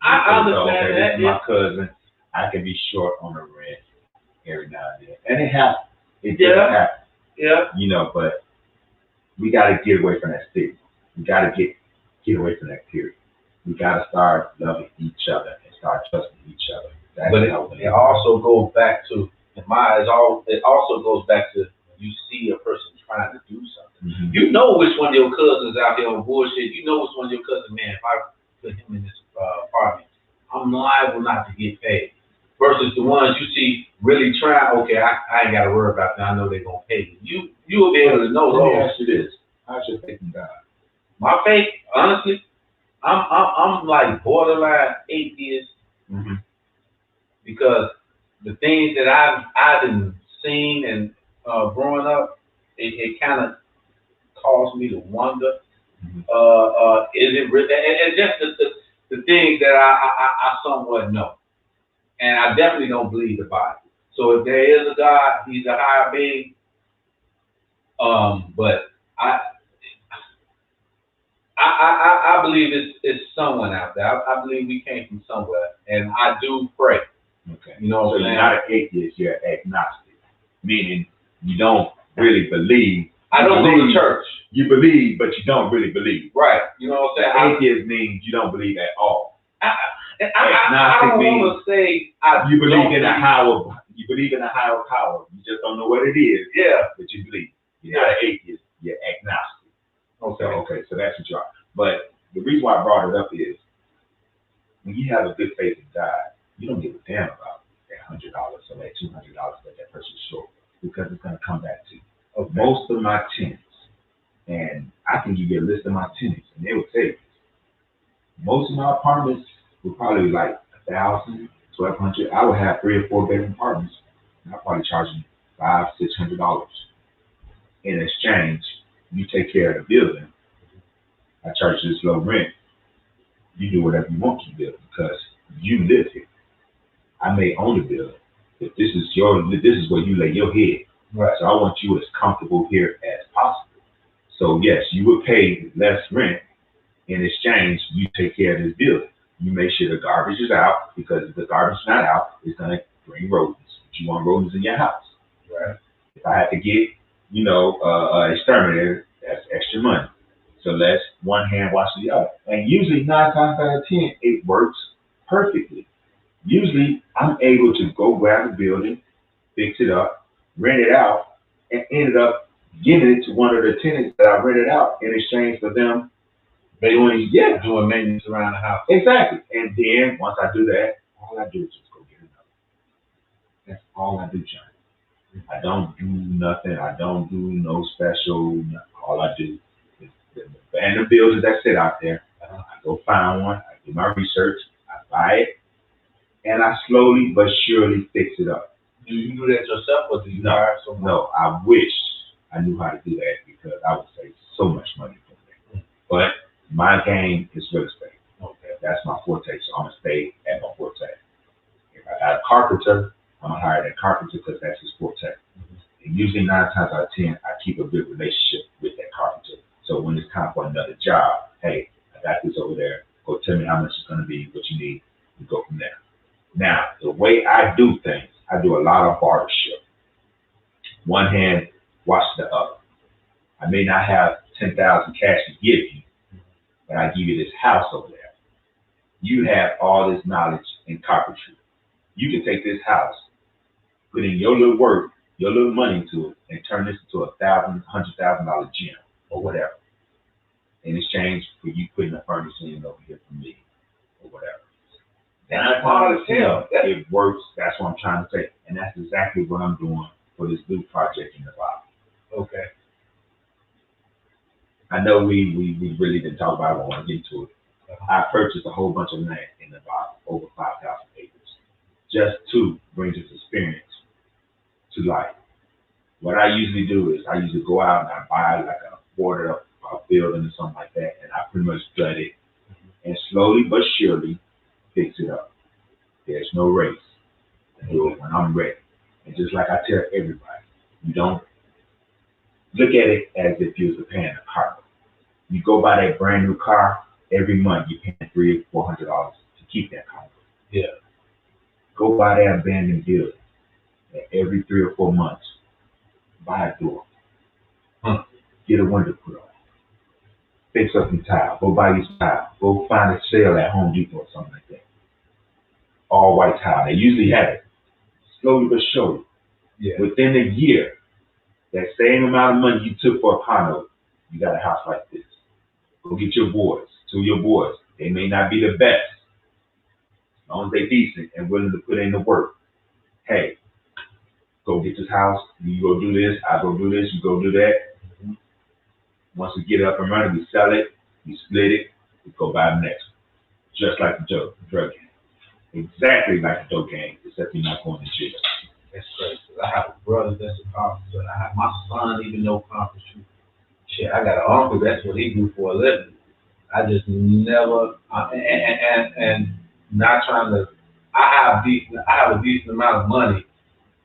I understand that. This is my cousin. I can be short on the rent every now and then. And it happens. It does happen. Yeah. But we got to get away from that stigma. We got to get away from that period. We got to start loving each other and start trusting each other. That's but it also goes back to, it also goes back to you see a person trying to do something. Mm-hmm. You know which one of your cousins out here on bullshit. You know which one of your cousins, man, if I put him in this apartment, I'm liable not to get paid. Versus the ones you see really trying, okay, I ain't got to worry about that. I know they're going to pay me. You'll be able to know Let me those. ask you this. How's your faith in God? My faith, honestly, I'm like borderline atheist Mm-hmm. because the things that I've been seen and growing up, it kind of caused me to wonder, Mm-hmm. is it really? And just the things that I somewhat know, and I definitely don't believe the Bible. So if there is a God, He's a higher being. But I believe it's someone out there. I believe we came from somewhere, and I do pray. Okay. You know what So I'm saying? you're not an atheist, you're agnostic, meaning you don't really believe. I don't go to church. You believe, but you don't really believe. Right. You know what I'm saying? Atheist means you don't believe at all. I don't want to say you believe in a higher. You believe in a higher power. You just don't know what it is. Yeah. But you believe. You're not an atheist. You're agnostic. Okay. So that's what you are. But the reason why I brought it up is when you have a good faith in God, you don't give a damn about that $100 or that $200 that person's short, because it's going to come back to you. Okay. Most of my tenants, and I can give you a list of my tenants, and they will tell you, most of my apartments were probably like $1,000, $1,200. I would have 3 or 4 bedroom apartments, and I'll probably charge them $500, $600. In exchange, you take care of the building. I charge you this low rent. You do whatever you want to the building because you live here. I may own the building, but this is where you lay your head. Right. So I want you as comfortable here as possible. So yes, you would pay less rent. In exchange, you take care of this building. You make sure the garbage is out, because if the garbage is not out, it's going to bring rodents. You want rodents in your house. Right. If I had to get, exterminator, that's extra money. So let's one hand wash the other. And usually 9 times out of 10, it works perfectly. Usually I'm able to go grab the building, fix it up, rent it out, and ended up giving it to one of the tenants that I rented out in exchange for them doing maintenance around the house. Exactly. And then once I do that, all I do is just go get another. That's all I do, John. I don't do nothing. I don't do no special. All I do is the buildings that sit out there. I go find one. I do my research. I buy it, and I slowly but surely fix it up. Do you do that yourself, or do you hire someone? No, I wish I knew how to do that, because I would save so much money from that. But my game is real estate. Okay, that's my forte, so I'm gonna stay at my forte. If I got a carpenter, I'm gonna hire that carpenter because that's his forte. Mm-hmm. And usually 9 times out of 10, I keep a good relationship with that carpenter. So when it's time for another job, hey, I got this over there. Go tell me how much it's gonna be, what you need, and go from there. Now, the way I do things, I do a lot of barbershop. One hand wash the other. I may not have 10,000 cash to give you, but I give you this house over there. You have all this knowledge in carpentry. You can take this house, put in your little work, your little money into it, and turn this into $100,000 gym or whatever, in exchange for you putting a furnace in over here for me or whatever. That's hard as hell. It works. That's what I'm trying to say, and that's exactly what I'm doing for this new project in the Bible. Okay. I know we really didn't talk about it. I want to get into it. I purchased a whole bunch of land in the Bible, over 5,000 acres, just to bring this experience to life. What I usually do is I usually go out and I buy like a border of a building or something like that, and I pretty much flood it, and slowly but surely fix it up. There's no race. I do it when I'm ready. And just like I tell everybody, you don't look at it as if you was paying a car. You go buy that brand new car, every month you're paying $300 or $400 to keep that car. Yeah. Go buy that abandoned building. Every 3 or 4 months, buy a door. Get a window put on. Fix up some tile. Go buy your tile. Go find a sale at Home Depot or something like that. All white tile. They usually have it. Slowly but surely. Yeah. Within a year, that same amount of money you took for a condo, you got a house like this. Go get your boys, 2 of your boys. They may not be the best, as long as they decent and willing to put in the work. Hey, go get this house. You go do this. I go do this. You go do that. Once we get up and running, we sell it. We split it. We go buy the next one. Just like the drug game. Exactly like the dope game, except you're not going to jail. That's crazy. I have a brother that's a carpenter. I have my son even know carpentry. Shit, I got an uncle. That's what he do for a living. I just never and not trying to. I have a decent amount of money.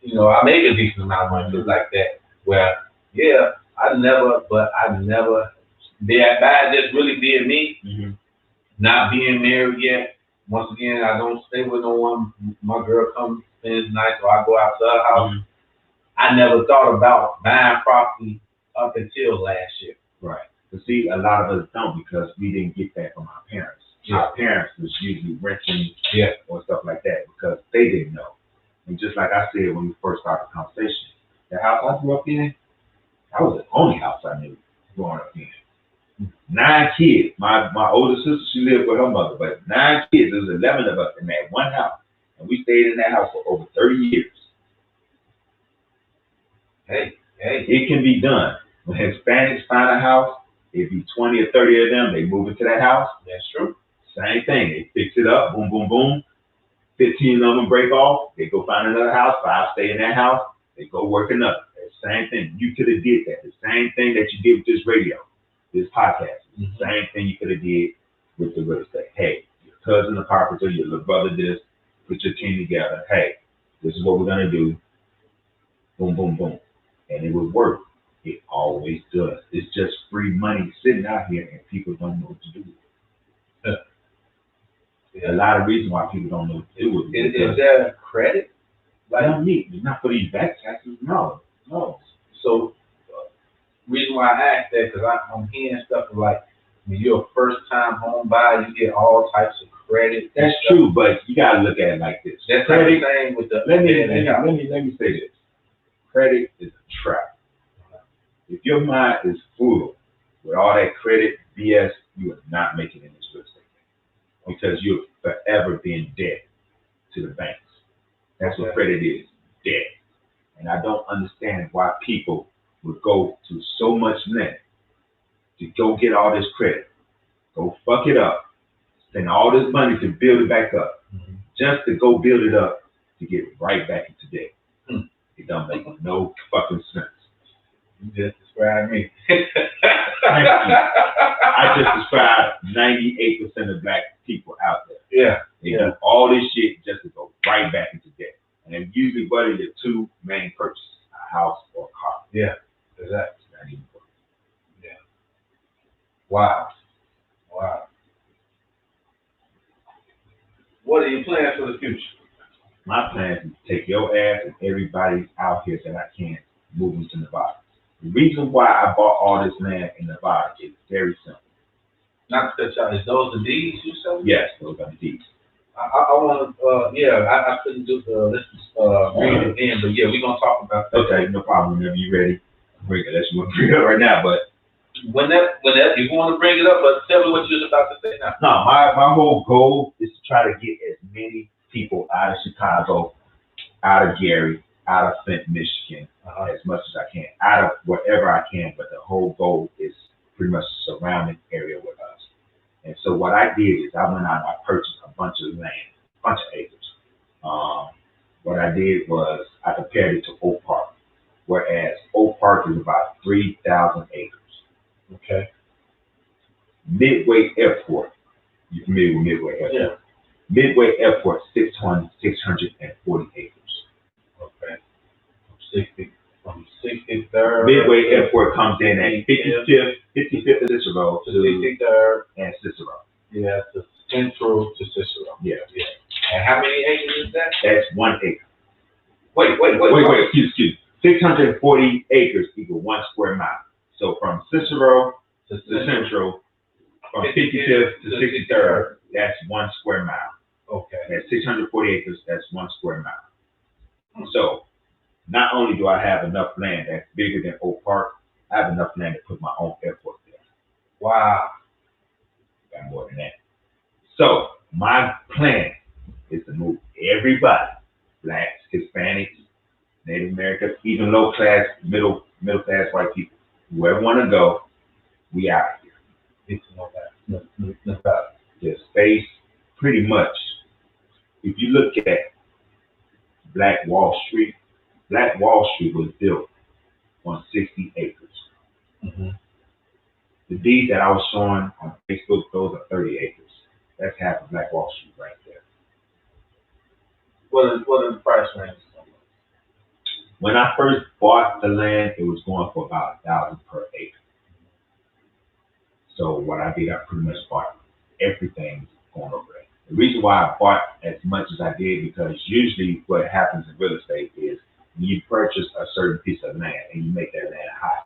You know, I make a decent amount of money just like that. Where yeah, I never. By just really being me, not being married yet. Once again, I don't stay with no one. My girl comes spends the night, so I go out to her house. I never thought about buying property up until last year. Right. But see, a lot of us don't because we didn't get that from our parents. Yeah. Our parents was usually renting or stuff like that because they didn't know. And just like I said when we first started the conversation, the house I grew up in, that was the only house I knew growing up in. 9 kids. My older sister, she lived with her mother, but 9 kids. There was 11 of us in that one house. And we stayed in that house for over 30 years. Hey, it can be done. When Hispanics find a house, it'd be 20 or 30 of them, they move into that house. That's true. Same thing. They fix it up, boom, boom, boom. 15 of them break off. They go find another house. 5 stay in that house. They go work another. Same thing. You could have did that. The same thing that you did with this radio, this podcast. The same thing you could have did with the real estate. Hey, your cousin the carpenter, your little brother this, put your team together. Hey, this is what we're going to do. Boom, boom, boom. And it would work. It always does. It's just free money sitting out here and people don't know what to do with it. There's a lot of reasons why people don't know what to do with it. Is there credit? Like, not for these back taxes. No. So, reason why I asked that, because I'm hearing stuff like, when you're a first-time home buyer, you get all types of credit. That's true, but you got to look at it like this. That's credit. The same with the. Let me say this. Credit is a trap. If your mind is full with all that credit BS, you are not making it in this real estate because you'll forever be in debt to the banks. That's what credit is, debt. And I don't understand why people would go to so much length to go get all this credit, go fuck it up, spend all this money to build it back up, just to go build it up to get right back into debt. It don't make no fucking sense. You just described me. I just described 98% of black people out there. Yeah. They do all this shit just to go right back into debt. And then usually what are your 2 main purchases? A house or a car. Yeah. Exactly. Yeah. Wow. What are your plans for the future? My plan is to take your ass and everybody out here that I can move into Nevada. The reason why I bought all this land in Nevada is very simple. Not to cut you out, is those the deeds you sell? Yes, those are the deeds. I want to, I couldn't do let's read it in, but yeah, we're going to talk about that. Okay, no problem. Whenever you're ready, bring it. Unless you want to bring it up right now, but. Whenever you want to bring it up, but tell me what you're about to say now. No, my whole goal is to try to get as many people out of Chicago, out of Gary, out of Flint, Michigan, as much as I can, out of wherever I can, but the whole goal is pretty much the surrounding area with us. And so what I did is I went out and I purchased a bunch of land, a bunch of acres. What I did was I compared it to Oak Park, whereas Oak Park is about 3,000 acres. Okay. Midway Airport, you familiar with Midway Airport? Yeah. Midway Airport, 640 acres. Okay. From 63rd. Midway Airport comes in at 55th of Cicero to 63rd and Cicero. Yeah, to Central to Cicero. Yeah. And how many acres is that? That's 1 acre. Wait. Excuse me. 640 acres equal 1 square mile. So from Cicero to Central, from 55th to 63rd, that's 1 square mile. Okay. That's 640 acres, that's 1 square mile. So not only do I have enough land that's bigger than Oak Park, I have enough land to put my own airport there. Wow. Got more than that. So my plan is to move everybody, blacks, Hispanics, Native Americans, even low class, middle class white people, whoever want to go, we out here. It's no bad. No bad. The space, pretty much. If you look at Black Wall Street was built on 60 acres. Mm-hmm. The deed that I was showing on Facebook, those are 30 acres. That's half of Black Wall Street right there. What are the price ranges? When I first bought the land, it was going for about $1,000 per acre. So what I did, I pretty much bought everything going over there. The reason why I bought as much as I did, because usually what happens in real estate is when you purchase a certain piece of land and you make that land high,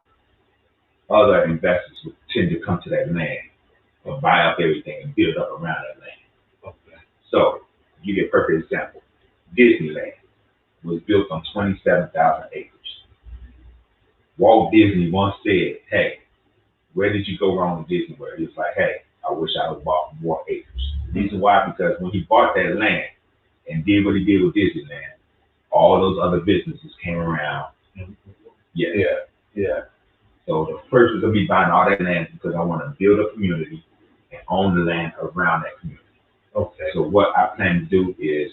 other investors would tend to come to that land or buy up everything and build up around that land. Okay. So, to give you a perfect example, Disneyland was built on 27,000 acres. Walt Disney once said, hey, where did you go wrong with Disney World? He was like, hey, I wish I would bought more acres. The reason why, because when he bought that land and did what he did with Disneyland, all those other businesses came around. Yes. Yeah. So the purpose of me buying all that land is because I want to build a community and own the land around that community. Okay. So what I plan to do is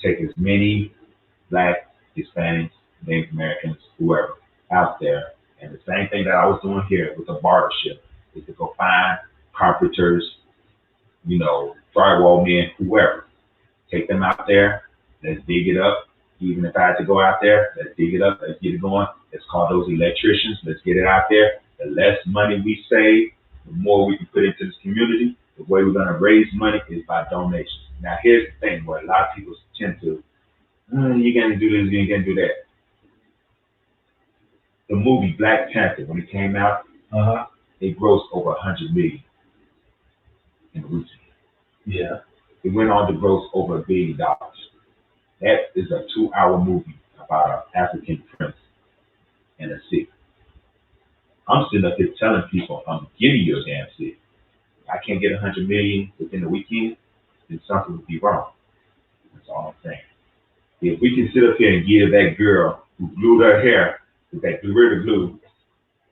take as many Black, Hispanics, Native Americans, whoever, out there, and the same thing that I was doing here with the barbership is to go find carpenters, drywall men, whoever. Take them out there, let's dig it up. Even if I had to go out there, let's dig it up, let's get it going. Let's call those electricians, let's get it out there. The less money we save, the more we can put into this community. The way we're gonna raise money is by donations. Now here's the thing where a lot of people tend to, you're gonna do this, you're gonna do that. The movie Black Panther, when it came out, it grossed over 100 million in the weekend. Yeah. It went on to gross over $1 billion. That is a 2-hour movie about an African prince in a city. I'm sitting up here telling people, I'm giving you a damn city. I can't get 100 million within the weekend, then something would be wrong. That's all I'm saying. If we can sit up here and give that girl who glued her hair with that Gorilla Glue,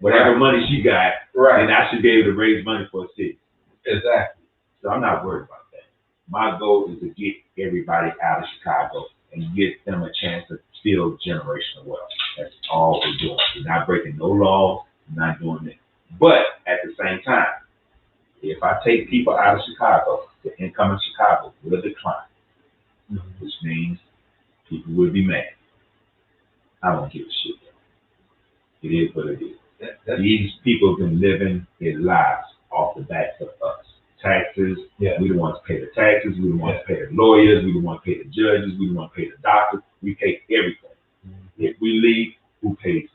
whatever money she got, then I should be able to raise money for a city. Exactly. So I'm not worried about that. My goal is to get everybody out of Chicago and get them a chance to build generational wealth. That's all we're doing. We're not breaking no laws. We're not doing it. But at the same time, if I take people out of Chicago, the income in Chicago will decline, which means people will be mad. I don't give a shit. It is what it is. These people have been living their lives off the backs of us. Taxes, we don't want to pay the taxes, we don't want to pay the lawyers, we don't want to pay the judges, we don't want to pay the doctors, we pay everything. If we leave, who pays it?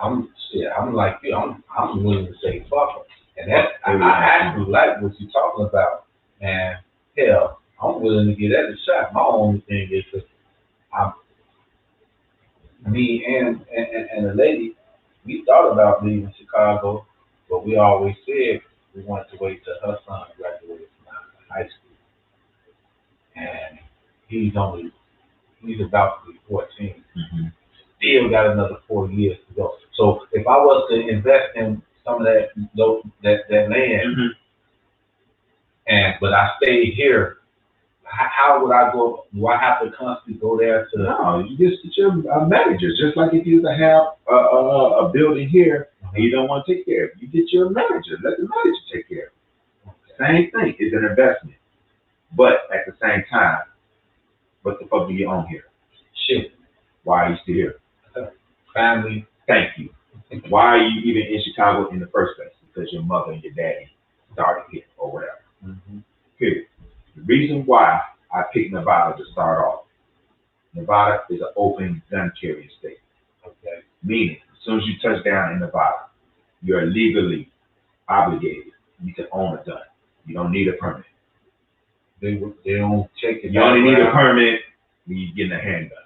I'm like you. I'm willing to say fuck it. And that I actually like what you're talking about. And hell, I'm willing to give that a shot. My only thing is that me and the lady, we thought about leaving Chicago, but we always said we wanted to wait till her son graduated from high school. And he's about to be 14. Mm-hmm. Still got another 4 years to go. So if I was to invest in some of that land, but I stayed here, how would I go? Do I have to constantly go there to? No, you just get your manager. Just like if you have a building here and you don't want to take care of it, you get your manager. Let the manager take care of it. Same thing. It's an investment. But at the same time, what the fuck do you own here? Shit. Why are you still here? Family. Thank you. Why are you even in Chicago in the first place? Because your mother and your daddy started here or whatever. Period. The reason why I picked Nevada to start off, Nevada is an open gun carrying state. Okay. Meaning, as soon as you touch down in Nevada, you're legally obligated. You can own a gun. You don't need a permit. They don't check it. You only need a permit when you get in a handgun.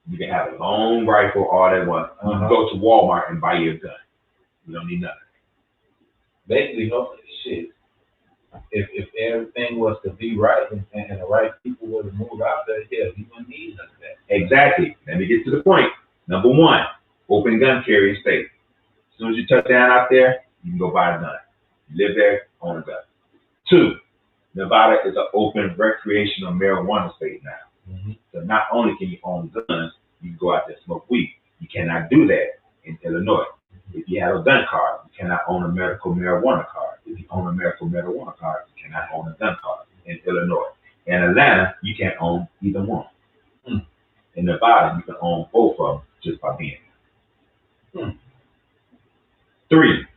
You can have a long rifle all at once. You can go to Walmart and buy you a gun. You don't need nothing. Basically, no shit. If everything was to be right and the right people were to move out there, yeah, you wouldn't need none of that. Exactly. Let me get to the point. Number one, open gun carrying state. As soon as you touch down out there, you can go buy a gun. You live there, own a gun. 2, Nevada is an open recreational marijuana state now. So not only can you own guns, you can go out there and smoke weed. You cannot do that in Illinois. If you have a gun card, you cannot own a medical marijuana card. If you own a medical marijuana card, you cannot own a gun card in Illinois. In Atlanta, you can't own either one. In Nevada, you can own both of them just by being there. 3,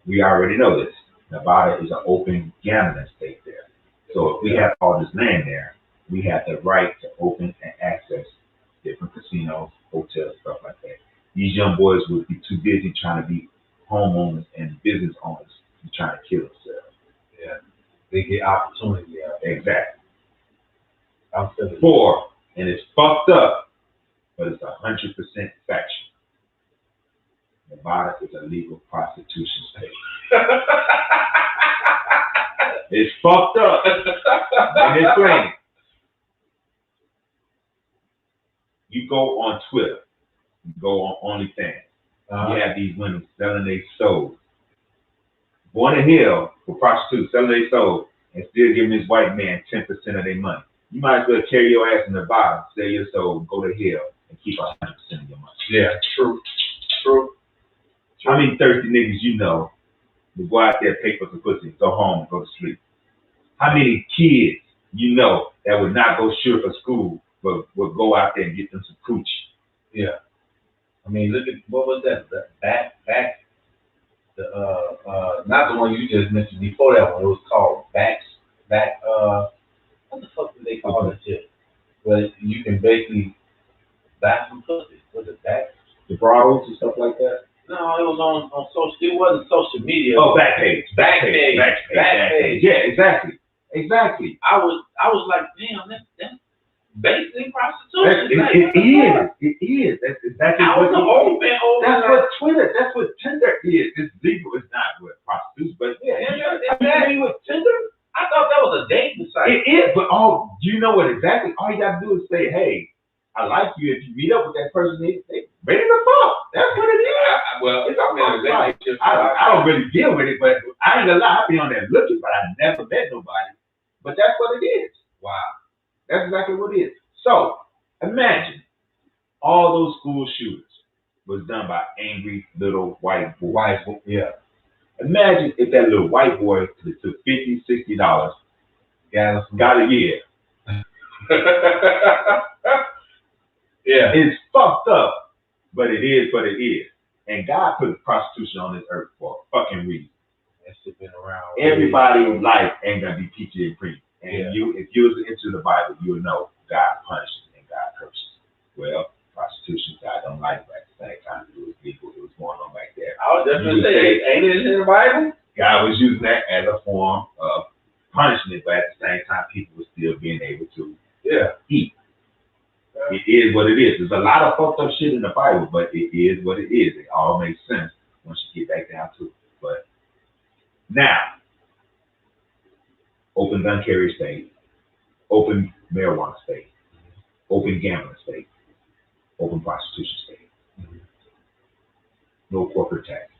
we already know this. Nevada is an open gambling state there. So if we have all this land there, we have the right to open and access different casinos, hotels, stuff like that. These young boys would be too busy trying to be homeowners and business owners and trying to kill themselves. Yeah, they get opportunity out. Exactly. I'm feeling 4, and it's fucked up, but it's 100% factual. Nevada is a legal prostitution state. It's fucked up. Let me explain it. You go on Twitter, you go on OnlyFans. You have these women selling their souls, going to hell for prostitutes, selling their souls, and still giving this white man 10% of their money. You might as well carry your ass in the bottom, sell your soul, go to hell, and keep 100% of your money. Yeah, true. How many thirsty niggas you know will go out there, pay for some pussy, go home, and go to sleep? How many kids you know that would not go sure for school, but will go out there and get them some coochie? Yeah. I mean, look at, what was that? The back, not the one you just mentioned before that one. It was called back, what the fuck do they call that shit? But you can basically back some pussy. Was it back? The brothels and stuff like that? No, it was on social. It wasn't social media. Oh, Backpage. Backpage. Yeah, exactly. I was like, damn, that's basically prostitution. It is. That's exactly what That's what Twitter. That's what Tinder is. It's legal. It's not with prostitutes, but yeah. With Tinder, I thought that was a dating site. It is, but do you know what exactly? All you gotta do is say, hey, I like you. If you meet up with that person, they ready to fuck. That's what it is. I don't really deal with it, but I ain't gonna lie. I be on there looking, but I never met nobody. But that's what it is. Wow. That's exactly what it is. So imagine all those school shooters was done by angry little white boys. Yeah. Imagine if that little white boy took $50, $60, got a year. Yeah. It's fucked up, but it is what it is. And God put prostitution on this earth for a fucking reason. That shit been around. Everybody's life ain't gonna be peachy and cream. And if you was into the Bible, you would know God punishes and God curses. Well, prostitution, God don't like, but at the same time, it was legal. It was going on back there. I was definitely saying, ain't it in the Bible? God was using that as a form of punishment, but at the same time, people were still being able to eat. It is what it is. There's a lot of fucked up shit in the Bible, but it is what it is. It all makes sense once you get back down to it. But now, open gun carry state, open marijuana state, open gambling state, open prostitution state. No corporate taxes,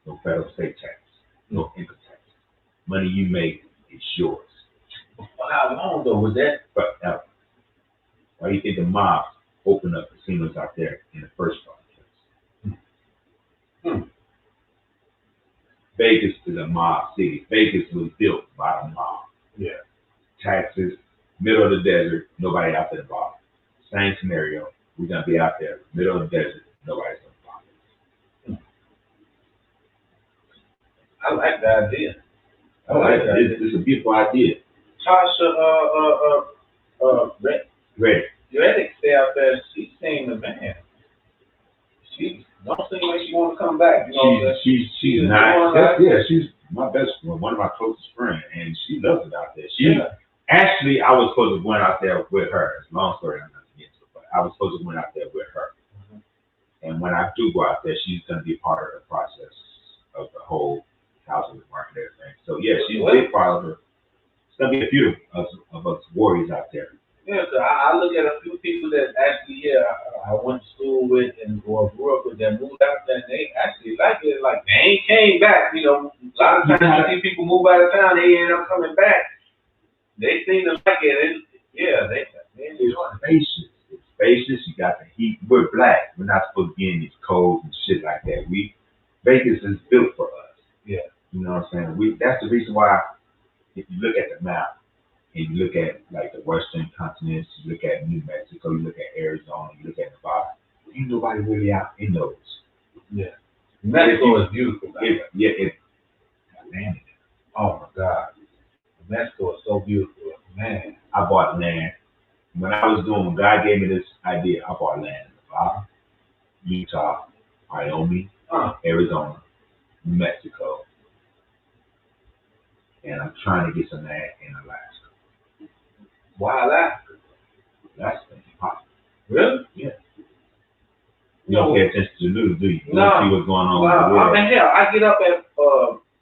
no federal state taxes, no income tax. Money you make is yours. How long though was that? Forever. Why do you think the mobs opened up casinos out there in the first place? Vegas is a mob city. Vegas was built by a mob. Yeah. Taxes, middle of the desert, nobody out there to bother. Same scenario. We're gonna be out there, middle of the desert, nobody's gonna bother. I like the idea. It's a beautiful idea. Tasha, Ready. Reddick stay out there. She's seen the man. She don't seem like she want to come back. You know, she's nice. She's my best friend, one of my closest friends, and she loves it out there. Actually, I was supposed to go out there with her. Long story, I'm not getting to it, but I was supposed to go out there with her. And when I do go out there, she's going to be part of the process of the whole housing market and everything. So yeah, she's a big part of it. It's going to be a few of us warriors out there. Yeah, so I look at a few people that actually, I went to school with and or grew up with that moved out there, and they actually like it. Like they ain't came back. You know, a lot of times I see people move out of town, they end up coming back. They seem to like it. And, yeah, they enjoy it. Spacious. It's spacious. You got the heat. We're black. We're not supposed to be in these codes and shit like that. Vegas is built for us. Yeah. You know what I'm saying? That's the reason why, if you look at the map and you look at like the Western continents, you look at New Mexico, you look at Arizona, you look at Nevada, ain't nobody really out in those. Yeah. Mexico is beautiful. It landed. Oh my God. Mexico is so beautiful. Man. I bought land. When God gave me this idea, I bought land in Nevada, Utah, Wyoming, Arizona, New Mexico, and I'm trying to get some land in Alaska. Why Alaska? That's impossible. Really? Yeah. You don't pay attention to the news, do you? You No. don't see what's going on. I mean, hell, I get up at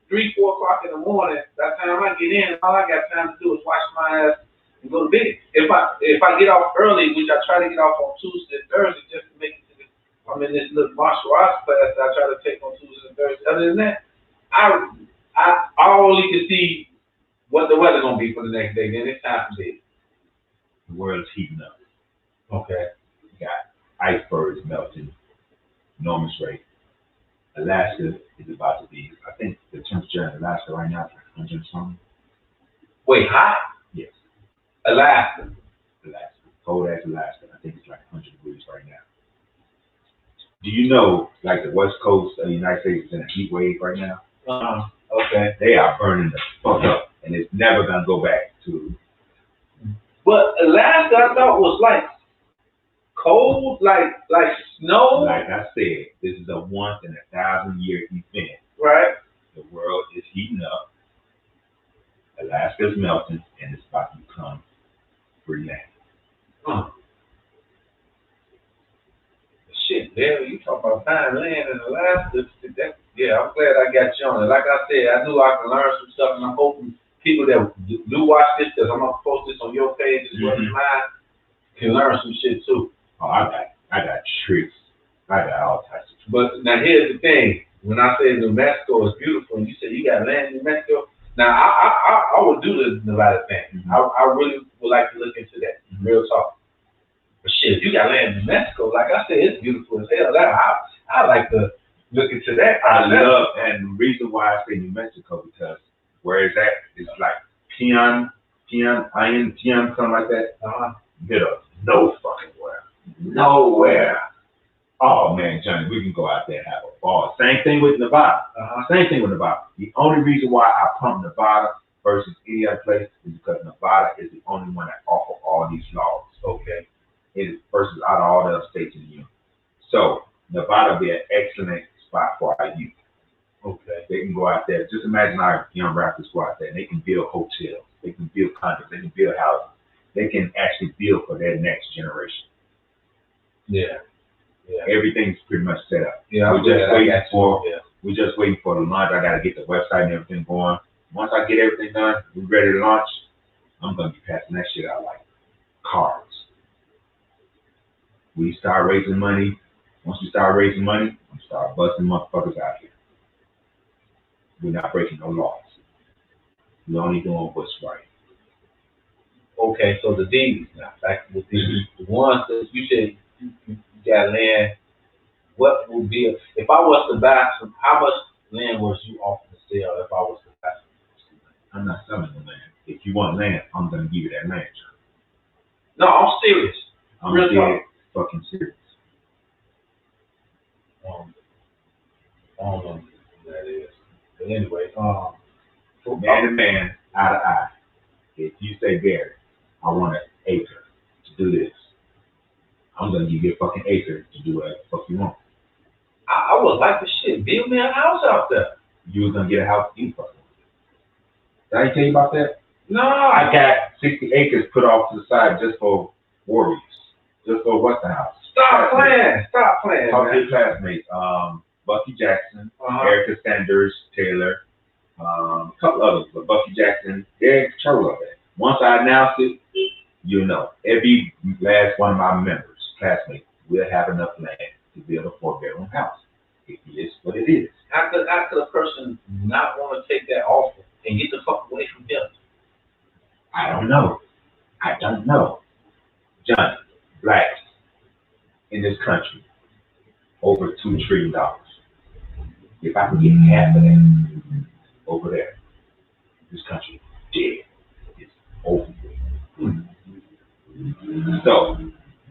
3, 4 o'clock in the morning. That time I get in, all I got time to do is wash my ass and go to bed. If I get off early, which I try to get off on Tuesday and Thursday, just to make it to this, I'm in this little martial arts class that I try to take on Tuesday and Thursday. Other than that, I only can see what the weather's gonna be for the next day. Then it's time for bed. The world's heating up. Okay. You got icebergs melting, enormous rate. Alaska is about to be, I think the temperature in Alaska right now is like 100 something. Wait, hot? Yes. Alaska. Cold ass Alaska. I think it's like 100 degrees right now. Do you know, like the West Coast of the United States is in a heat wave right now? Okay. They are burning the fuck up, and it's never gonna go back to. But Alaska, I thought was like cold, like snow. Like I said, this is a once in a 1,000-year event. Right. The world is heating up. Alaska's melting, and it's about to become free land. Shit, Barry, you talk about fine land in Alaska. Yeah, I'm glad I got you on it. Like I said, I knew I could learn some stuff, and I'm hoping people that do watch this, because I'm gonna post this on your page as well as mine, can learn some shit too. Oh, I got tricks. I got all types of tricks. But now here's the thing: when I say New Mexico is beautiful, and you say you got land in New Mexico, now I would do the Nevada thing. I really would like to look into that. Real talk. But shit, if you got land in New Mexico, like I said, it's beautiful as hell. I like to look into that. I love, and the reason why I say New Mexico, because where it's at, it's like Peon, something like that. Get up, no fucking where. Nowhere. Oh man, Johnny, we can go out there and have a ball. Same thing with Nevada. Same thing with Nevada. The only reason why I pump Nevada versus any other place is because Nevada is the only one that offers all these laws. Okay. It is versus out of all the other states in the union. So Nevada will be an excellent spot for our youth. Okay. They can go out there. Just imagine our young rappers go out there and they can build hotels. They can build condos. They can build houses. They can actually build for their next generation. Yeah. Everything's pretty much set up. Yeah. We're just waiting for the launch. I gotta get the website and everything going. Once I get everything done, we're ready to launch. I'm gonna be passing that shit out like cards. We start raising money. Once we start raising money, we start busting motherfuckers out here. We're not breaking no laws. We're only doing what's right. Okay, so the deeds now, back to the deeds. The ones that you said you got land, what would be, if I was to buy some, how much land was you offering to sell if I was to buy some? I'm not selling the land. If you want land, I'm going to give you that land. No, I'm serious. I'm dead fucking serious. I don't know who that is. But anyway, man to man, eye to eye. If you say, Barry, I want an acre to do this, I'm going to give you a fucking acre to do whatever the fuck you want. I would like the shit. Build me a house out there. You was going to get a house you fucking. Did I tell you about that? No. I got 60 acres put off to the side just for Warriors, just for Westinghouse. Stop playing, Talk to man. your classmates, Bucky Jackson, Erica Sanders Taylor, a couple others, but Bucky Jackson, they're in control of it. Once I announce it, you know, every last one of my members, classmates, will have enough land to build a 4-bedroom house. It is what it is. How could a person not want to take that offer and get the fuck away from him? I don't know. Johnny, blacks in this country, over $2 trillion. If I can get half of that over there, this country dead. It's over with. So,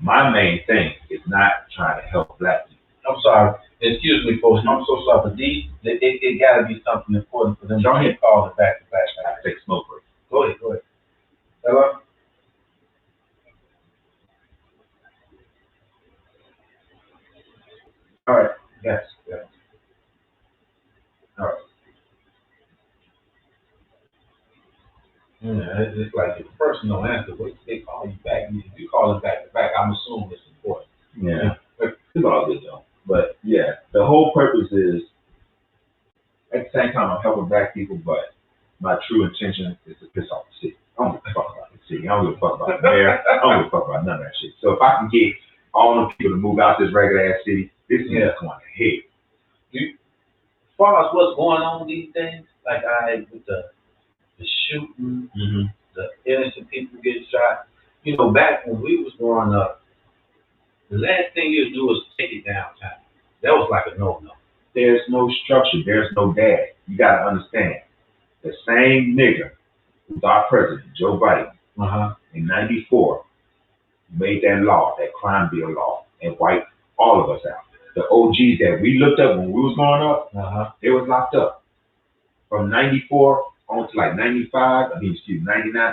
my main thing is not trying to help black people. I'm sorry. Excuse me, folks. I'm so sorry, but it got to be something important for them. Don't hit call it back to back. I take smoke break. Go ahead. Hello? All right. Yes. All right. Yeah, it's like if the person don't answer, wait, they call you back. If you call it back to back, I'm assuming it's important. Yeah. It's all good though. But yeah, the whole purpose is, at the same time, I'm helping black people, but my true intention is to piss off the city. I don't give a fuck about the city. I don't give a fuck about the mayor. I don't give a fuck about none of that shit. So if I can get all them people to move out this regular ass city, this is going to hell. As far as what's going on these days, like with the shooting, the innocent people getting shot. You know, back when we was growing up, the last thing you do is take it downtown. That was like a no-no. There's no structure. There's no dad. You got to understand. The same nigga who's our president, Joe Biden, in '94, made that law, that crime bill law, and wiped all of us out. The OGs that we looked up when we was growing up, they was locked up. From '94 on to like 99,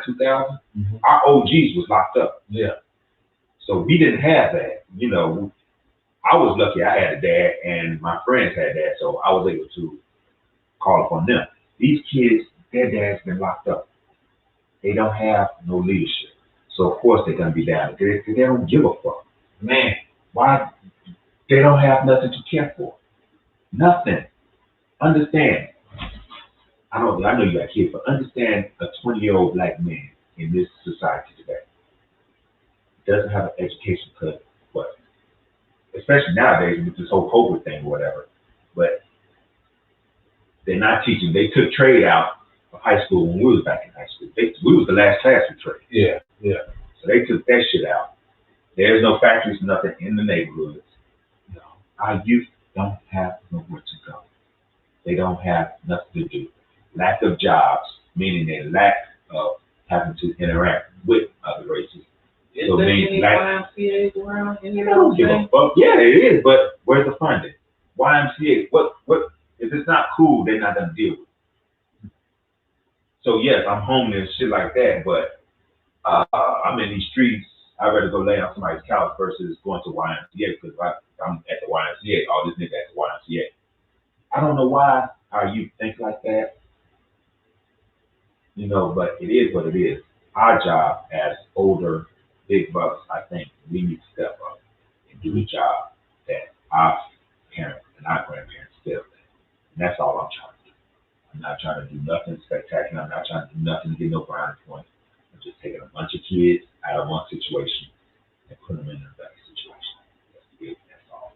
2000, our OGs was locked up. Yeah. So we didn't have that. You know, I was lucky I had a dad and my friends had that, so I was able to call upon them. These kids, their dad's been locked up. They don't have no leadership. So of course they're gonna be down. They don't give a fuck. Man, why? They don't have nothing to care for. Nothing. Understand. I know you got kids, but understand a 20-year-old black man in this society today doesn't have an education because what? Especially nowadays with this whole COVID thing or whatever. But they're not teaching. They took trade out of high school when we was back in high school. We was the last class with trade. Yeah. So they took that shit out. There's no factories, nothing in the neighborhoods. No. Our youth don't have nowhere to go. They don't have nothing to do. Lack of jobs, meaning they lack of having to interact with other races. So there any YMCA's around? They don't give a fuck. Yeah, it is, but where's the funding? YMCA, what, if it's not cool, they're not gonna deal with it. So yes, I'm homeless, shit like that, but I'm in these streets. I'd rather go lay on somebody's couch versus going to YMCA because I'm at the YMCA, all this nigga at the YMCA. I don't know why our youth think like that, you know, but it is what it is. Our job as older big brothers, I think we need to step up and do the job that our parents and our grandparents did. And that's all I'm trying to do. I'm not trying to do nothing spectacular. I'm not trying to do nothing to get no brownie points. I'm just taking a bunch of kids out of one situation and put them in a better situation. That's it. That's all.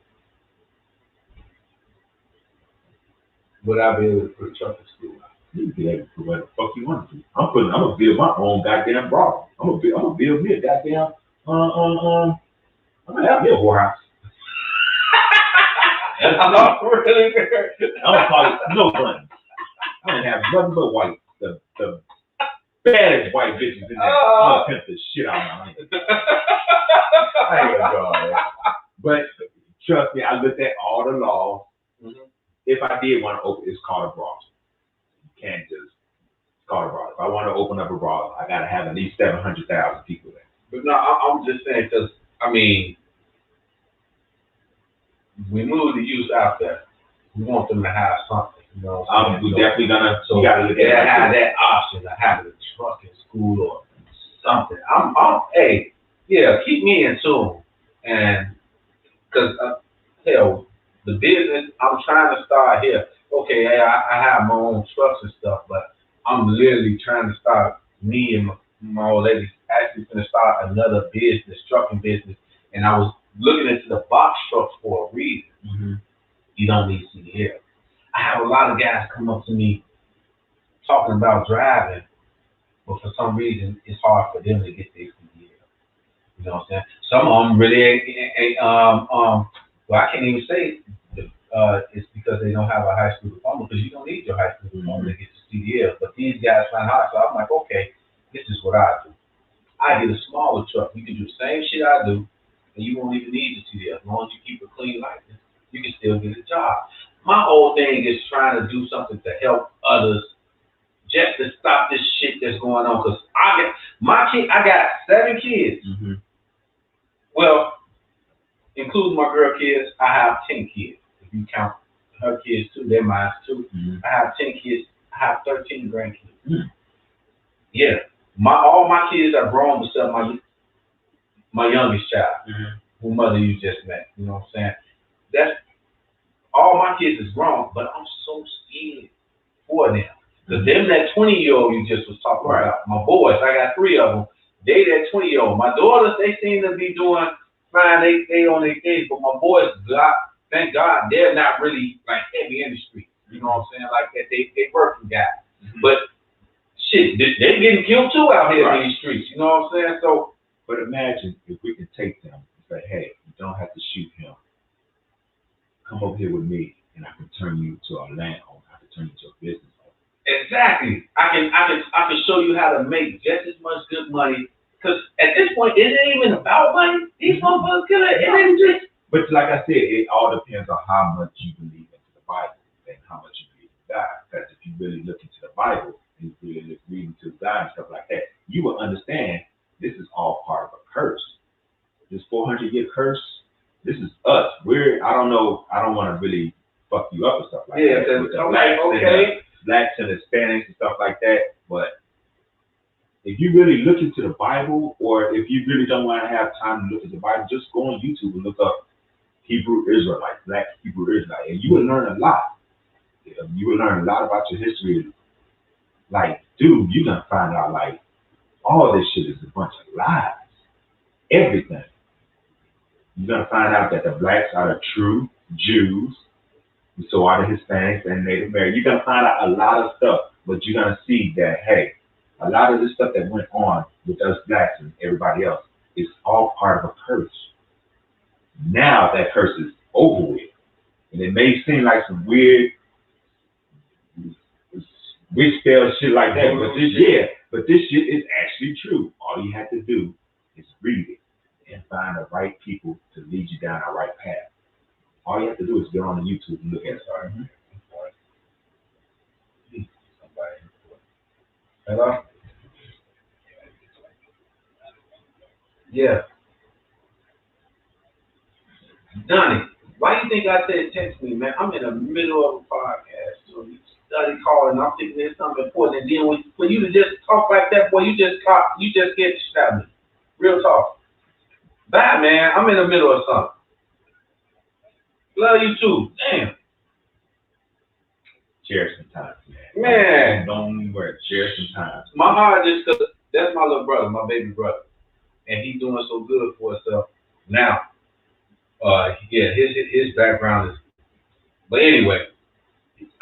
Would I be able to put a truck in school? You can be able to put whatever the fuck you want to do. I'm gonna build my own goddamn brothel. I'm gonna build me a goddamn I'm gonna have me a whorehouse. I'm gonna call it no gun. I'm gonna have nothing but white, the baddest white bitches in there. I'm gonna pimp the shit out of my hand. I ain't gonna go all that. But trust me, I looked at all the laws. If I did want to open, it's called a brothel. You can't just call it a brothel. If I want to open up a brothel, I gotta have at least 700,000 people there. But no, I'm just saying because I mean, we move the youth out there. We want them to have something, you know. We're definitely gonna. So you gotta look at have that option of having a truck in school or something. Hey, yeah, keep me in tune. And, cause, hell, the business, I'm trying to start here. Okay, hey, I have my own trucks and stuff, but I'm literally trying to start, me and my old lady actually going to start another business, trucking business. And I was looking into the box trucks for a reason. Mm-hmm. You don't need CDL. I have a lot of guys come up to me talking about driving, but for some reason, it's hard for them to get their CDL. You know what I'm saying? Some of them really ain't, well, I can't even say it's because they don't have a high school diploma, because you don't need your high school diploma to get your CDL. But these guys find hard, so I'm like, okay, this is what I do. I get a smaller truck. You can do the same shit I do, and you won't even need the CDL. As long as you keep a clean license, you can still get a job. My whole thing is trying to do something to help others, just to stop this shit that's going on. Cause I got 7 kids. Mm-hmm. Well, including my girl kids, I have 10 kids. If you count her kids too, they're mine too. Mm-hmm. I have 10 kids. I have 13 grandkids. Mm-hmm. Yeah, all my kids are grown except my youngest child, Mm-hmm. who mother you just met. You know what I'm saying? That's all my kids is grown, but I'm so scared for them. Because them that 20-year-old you just was talking about, my boys, I got 3 of them. They that 20-year-old. My daughters, they seem to be doing fine. They on their things, but my boys, thank God, they're not really like heavy in the street. You know what I'm saying? Like that, they working guys. Mm-hmm. But shit, they getting killed too out here in these streets. You know what I'm saying? So, but imagine if we can take them and say, hey, you don't have to shoot him. Come over here with me, and I can turn you to a landowner. I can turn you to a business owner. Exactly. I can show you how to make just as much good money. Because at this point, it ain't even about money. These motherfuckers kill it. It ain't just. But like I said, it all depends on how much you believe into the Bible and how much you believe in God. Because if you really look into the Bible and you really look reading to God and stuff like that, you will understand this is all part of a curse. This 400-year curse. This is us. I don't know. I don't want to really fuck you up and stuff like that. With the blacks and Hispanics and stuff like that. But if you really look into the Bible, or if you really don't want to have time to look at the Bible, just go on YouTube and look up Hebrew Israelites, black Hebrew Israelites, and you will learn a lot. You will learn a lot about your history. Like, dude, you're gonna find out like all this shit is a bunch of lies. Everything. You're going to find out that the blacks are the true Jews, and so are the Hispanics and Native Americans. You're going to find out a lot of stuff, but you're going to see that, hey, a lot of the stuff that went on with us blacks and everybody else is all part of a curse. Now that curse is over with. And it may seem like some weird spell shit like that, but this shit is actually true. All you have to do is read it and find the right people to lead you down the right path. All you have to do is get on the YouTube and look at it. Hello? Yeah. Donnie, why do you think I said text me, man? I'm in the middle of a podcast. So you study calling, I'm thinking there's something important. And then when you just talk like that, boy, you just get the shit out of me. Real talk. Bye, man. I'm in the middle of something. Love you too. Damn. Cherish some time, man. Man. Don't worry. Cherish some time. My heart just, cause that's my little brother, my baby brother. And he's doing so good for himself now. Yeah, his background is, but anyway,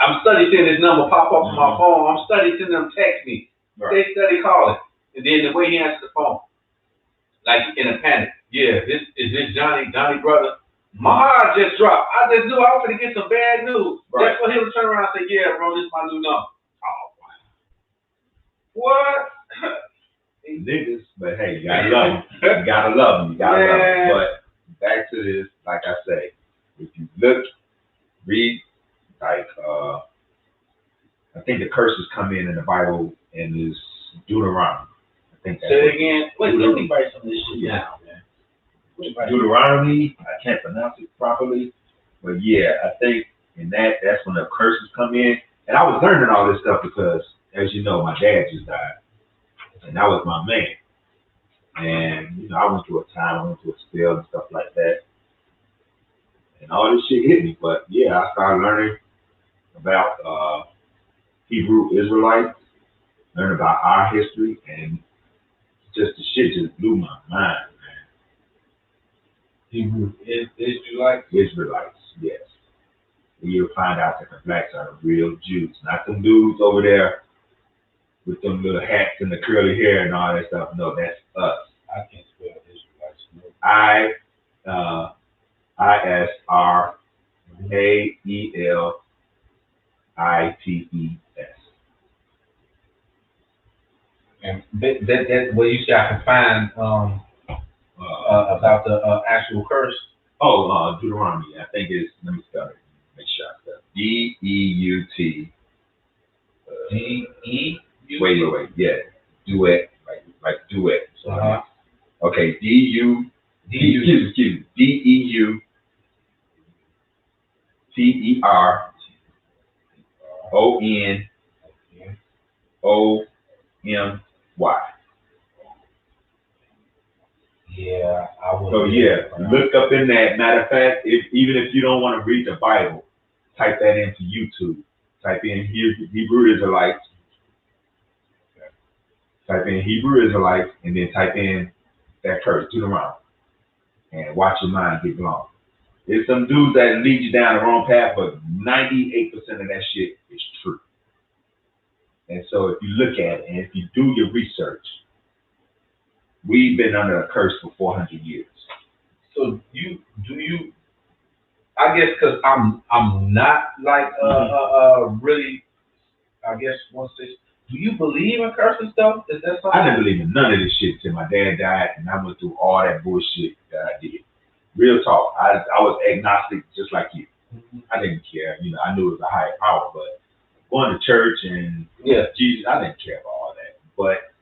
I'm studying seeing this number pop up on my phone. I'm studying seeing them text me. Right. They study calling. And then the way he answers the phone, like in a panic. Yeah, is this Johnny brother? My heart just dropped. I just knew I was going to get some bad news. Right. That's when he would turn around and say, yeah, bro, this is my new number. Oh, wow. What? Niggas, but hey, you gotta love them. You gotta love them. You gotta love them. But back to this, like I say, if you read, like, I think the curses come in the Bible and is Deuteronomy. I think that's say it again. Wait, let me write some of this shit down, man. Deuteronomy, I can't pronounce it properly, but yeah, I think that's when the curses come in. And I was learning all this stuff because, as you know, my dad just died, and that was my man. And, you know, I went through a time, I went through a spell and stuff like that. And all this shit hit me. But yeah, I started learning about Hebrew Israelites, learning about our history, and just the shit just blew my mind, man. Hebrew Israelites? Israelites, yes. And you'll find out that the blacks are the real Jews, not them dudes over there with them little hats and the curly hair and all that stuff. No, that's us. I can't spell Israelites. No. ISRAELITES. And that well, you see, I can find about the actual curse. Deuteronomy. I think it's, let me spell it. Make sure I spell it. DEUT. DE. Wait. Yeah. Duet. Like duet. So, okay. DEUTER. ONMY. Yeah, I would. So yeah, look up in that. Matter of fact, even if you don't want to read the Bible, type that into YouTube. Type in Hebrew Israelites. Type in Hebrew Israelites, and then type in that curse, Deuteronomy, and watch your mind get blown. There's some dudes that lead you down the wrong path, but 98% of that shit is true. And so if you look at it, and if you do your research, we've been under a curse for 400 years. So I guess because I'm not like really, I guess once this. Do you believe in cursing stuff? Is that something? I didn't believe in none of this shit till my dad died, and I went through all that bullshit that I did. Real talk. I was agnostic just like you. Mm-hmm. I didn't care. You know, I knew it was a higher power, but going to church and Jesus, I didn't care about all that. But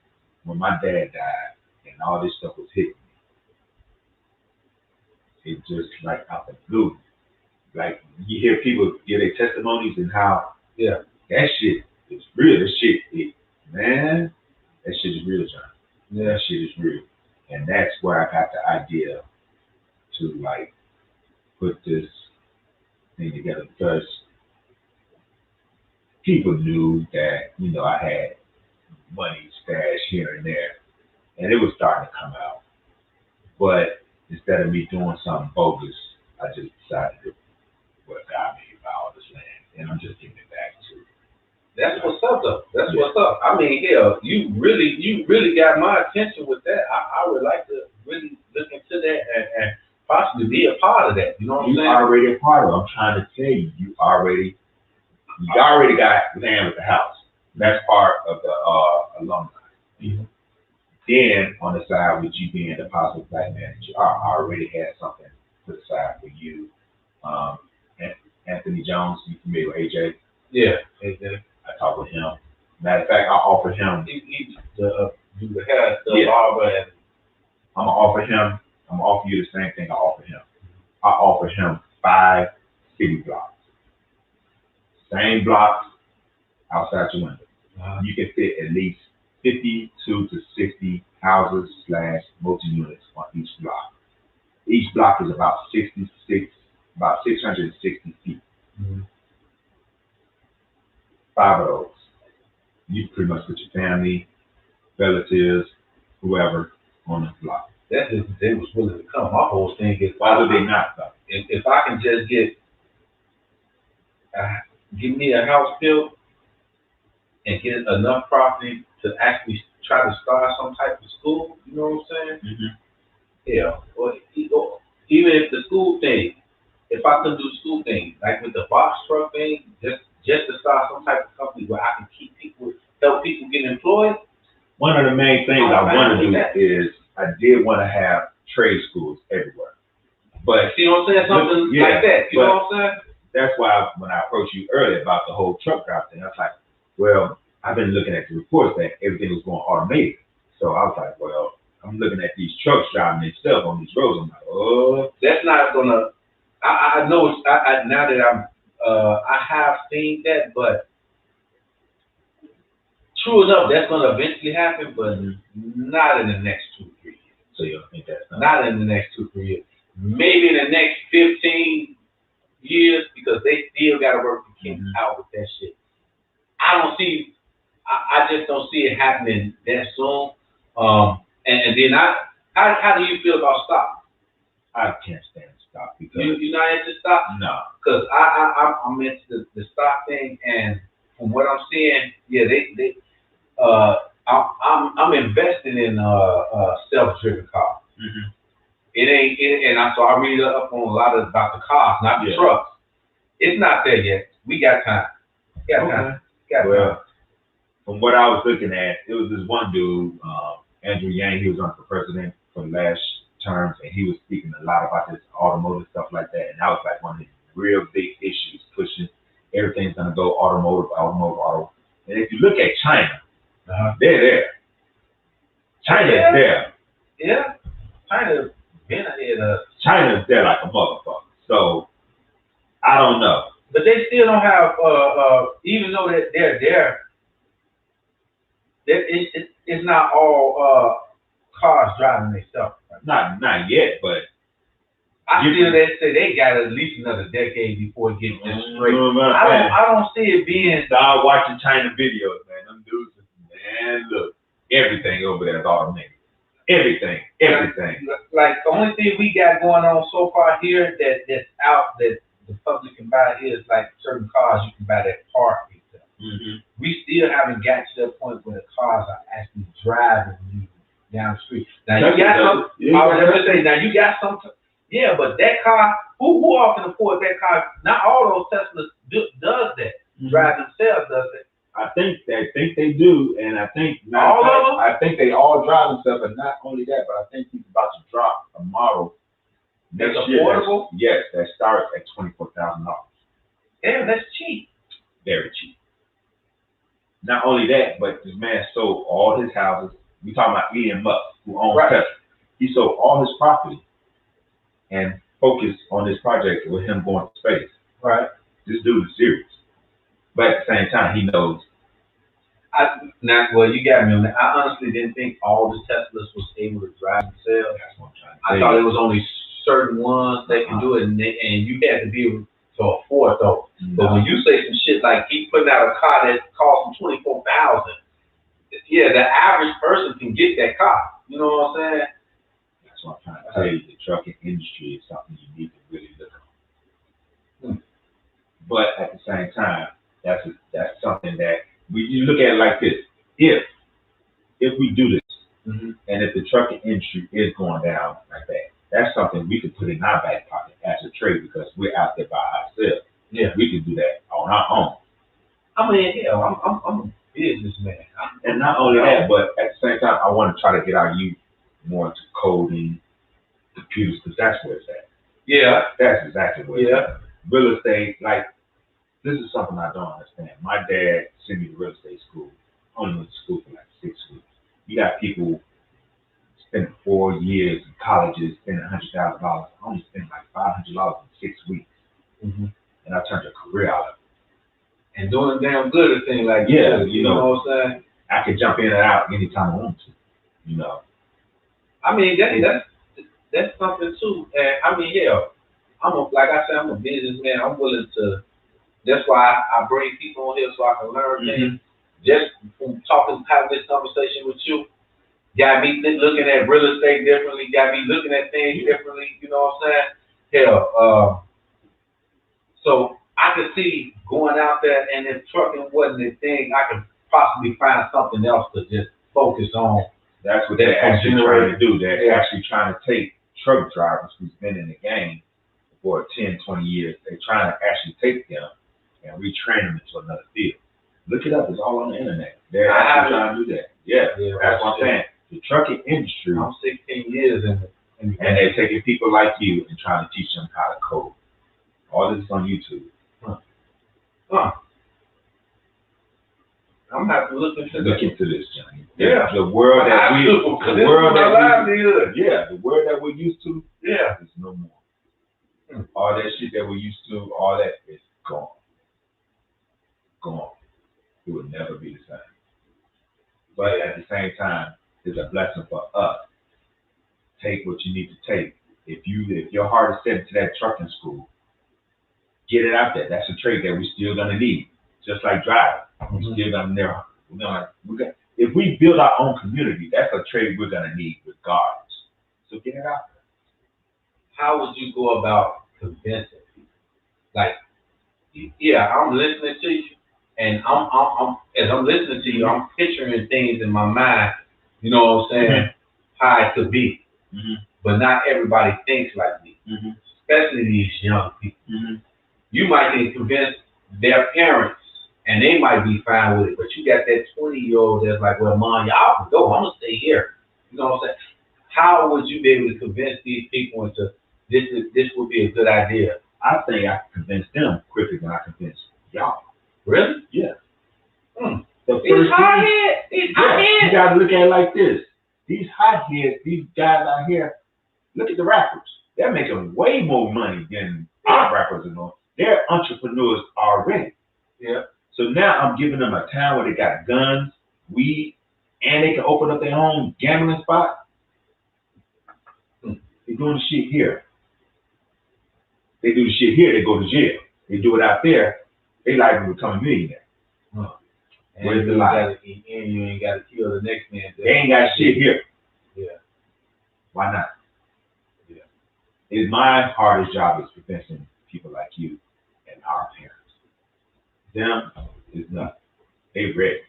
when my dad died and all this stuff was hitting me, it just like out the blue. Like you hear people give their testimonies and how that shit is real. That shit is, man, that shit is real, John. Yeah, that shit is real. And that's where I got the idea to like put this thing together, because people knew that, you know, I had money stashed here and there, and it was starting to come out. But instead of me doing something bogus, I just decided to what God made by all this land, and I'm just giving it back to. That's what's up, though. That's what's up. I mean, hell, you really got my attention with that. I would like to really look into that and possibly be a part of that. You know what I'm saying? You already a part of it. I'm trying to tell you, you already got land with the house. That's part of the alumni. Mm-hmm. Then on the side with you being the positive black manager, I already had something put aside for you. Anthony Jones, you familiar with AJ? Yeah, AJ. I talked with him. Matter of fact, I offered him. He the barber. And I'm gonna offer you the same thing I offered him. I offered him 5 city blocks. Same blocks outside your window. You can fit at least 52 to 60 houses / multi-units on each block. Each block is about 660 feet. Mm-hmm. 5 of those. You pretty much put your family, relatives, whoever on the block. That's if they was willing to come. My whole thing is, why would they not come? If I can just give me a house built and get enough property to actually try to start some type of school, you know what I'm saying? Mm-hmm. Yeah. Or even if the school thing, if I could do school thing, like with the box truck thing, just to start some type of company where I can help people get employed. One of the main things I want to do is I did want to have trade schools everywhere. But see what I'm saying? Something like that. You know what I'm saying? That's why when I approached you earlier about the whole truck route thing, I was like, well, I've been looking at the reports that everything was going automated. So I was like, well, I'm looking at these trucks driving themselves on these roads. I'm like, oh, that's not gonna. I know it's now that I have seen that, but true enough, that's gonna eventually happen, but not in the next 2 or 3 years. So you don't think that's not? Not in the next 2-3 years. Maybe in the next 15 years, because they still got to work the kinks out with that shit. I just don't see it happening that soon. And then how do you feel about stock? I can't stand stock because You not into stock? no. Because I'm into the stock thing, and from what I'm seeing, yeah, I'm investing in self-driven cars. Mm-hmm. So I read up on a lot about the cars, not the trucks. It's not there yet. We got time. Got time. From what I was looking at, it was this one dude, Andrew Yang. He was running for president for the last terms, and he was speaking a lot about this automotive stuff like that. And that was like one of the real big issues, pushing everything's gonna go automotive. And if you look at China, they're there. China's there. Yeah, China's been ahead of us. China's there like a motherfucker. So I don't know. But they still don't have, even though that they're there, it's not all cars driving themselves. Not yet, but I feel they say they got at least another decade before it gets this straight. I don't see it being. Start watching China videos, man. Them dudes, man, look, everything over there is automated. Everything. Like the only thing we got going on so far here that's out that the public can buy is like certain cars you can buy that park yourself. Mm-hmm. We still haven't got to that point where the cars are actually driving you down the street. Now you got some. I was gonna say now you got some. Yeah, but that car, who all can afford that car? Not all those Teslas does that. Mm-hmm. Drive themselves does it. I think they do, and I think all of them. I think they all drive themselves, and not only that, but I think he's about to drop a model next year. Affordable? Yes, that starts at $24,000. Damn, that's cheap. Very cheap. Not only that, but this man sold all his houses. We talking about Elon Musk, who owns Tesla. He sold all his property and focused on this project with him going to space. Right. This dude is serious. But at the same time, he knows. You got me on that. I honestly didn't think all the Teslas was able to drive themselves. That's what I'm trying to say. I thought it was only certain ones that can do it, and you had to be able to afford those. No. But when you say some shit like he putting out a car that costs him $24,000, yeah, the average person can get that car. You know what I'm saying? That's what I'm trying to tell you. The trucking industry is something you need to really look at. But at the same time, that's something that you look at it like this. If we do this, and if the trucking industry is going down like that, that's something we can put in our back pocket as a trade because we're out there by ourselves. Yeah, we can do that on our own. I mean, yeah, I'm a businessman. And not only that, but at the same time, I want to try to get our youth more into coding, computers, because that's where it's at. Yeah, that's exactly where it's at. Real estate, like. This is something I don't understand. My dad sent me to real estate school. I only went to school for like 6 weeks. You got people spending 4 years in colleges, spending $100,000. I only spent like $500 in 6 weeks. Mm-hmm. And I turned a career out of it. And doing damn good at things like you know what I'm saying? I could jump in and out anytime I want to, you know. I mean, that's something too. And I mean, like I said, I'm a businessman. I'm willing to. That's why I bring people on here so I can learn things. Just from having this conversation with you, got me looking at real estate differently, got me looking at things differently, you know what I'm saying? So I could see going out there, and if trucking wasn't a thing, I could possibly find something else to just focus on. That's what they're actually trying to do. They're actually trying to take truck drivers who's been in the game for 10, 20 years. They're trying to actually take them and retrain them into another field. Look it up. It's all on the internet. They're actually trying to do that. Yeah, that's what I'm saying. The trucking industry. I'm 16 years in and they're taking people like you and trying to teach them how to code. All this is on YouTube. I'm gonna have to look into this, Johnny. Yeah. The world that the world that we're used to. Yeah. Is no more. All that shit that we're used to, all that is gone. Gone. It will never be the same. But at the same time, it's a blessing for us take what you need to take. If your heart is set into that trucking school, get it out there. That's a trade that we're still gonna need. Just like driving. We're still gonna never. If we build our own community, that's a trade we're gonna need regardless. So get it out there. How would you go about convincing people? Like, yeah, I'm listening to you, and I'm as I'm listening to you, I'm picturing things in my mind. You know what I'm saying? How it could be. But not everybody thinks like me, especially these young people. You might get convinced their parents, and they might be fine with it, but you got that 20-year-old that's like, well, Mom, y'all can go. I'm going to stay here. You know what I'm saying? How would you be able to convince these people into this would be a good idea? I think I can convince them quicker than I convince y'all. Really? Yeah. The These hotheads. You got to look at it like this. These hotheads, these guys out here, look at the rappers. They're making way more money than our rappers are doing. They're entrepreneurs already. Yeah. So now I'm giving them a town where they got guns, weed, and they can open up their own gambling spot. They're doing the shit here. They do the shit here, they go to jail. They do it out there, they like to become a millionaire. And where's the lie? You ain't got to kill the next man. They ain't got shit here. Yeah. Why not? Yeah. It's my hardest job is convincing people like you and our parents. Them is nothing. They ready.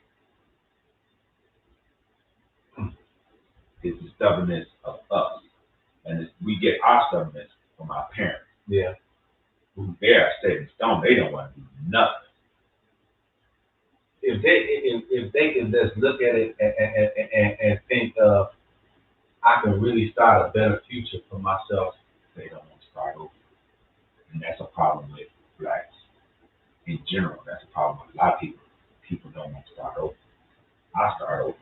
It's the stubbornness of us. And we get our stubbornness from our parents. Yeah. Who they are set in stone. They don't want to do nothing. If they can just look at it and think of, I can really start a better future for myself, they don't want to start over. And that's a problem with blacks in general. That's a problem with a lot of people. People don't want to start over. I start over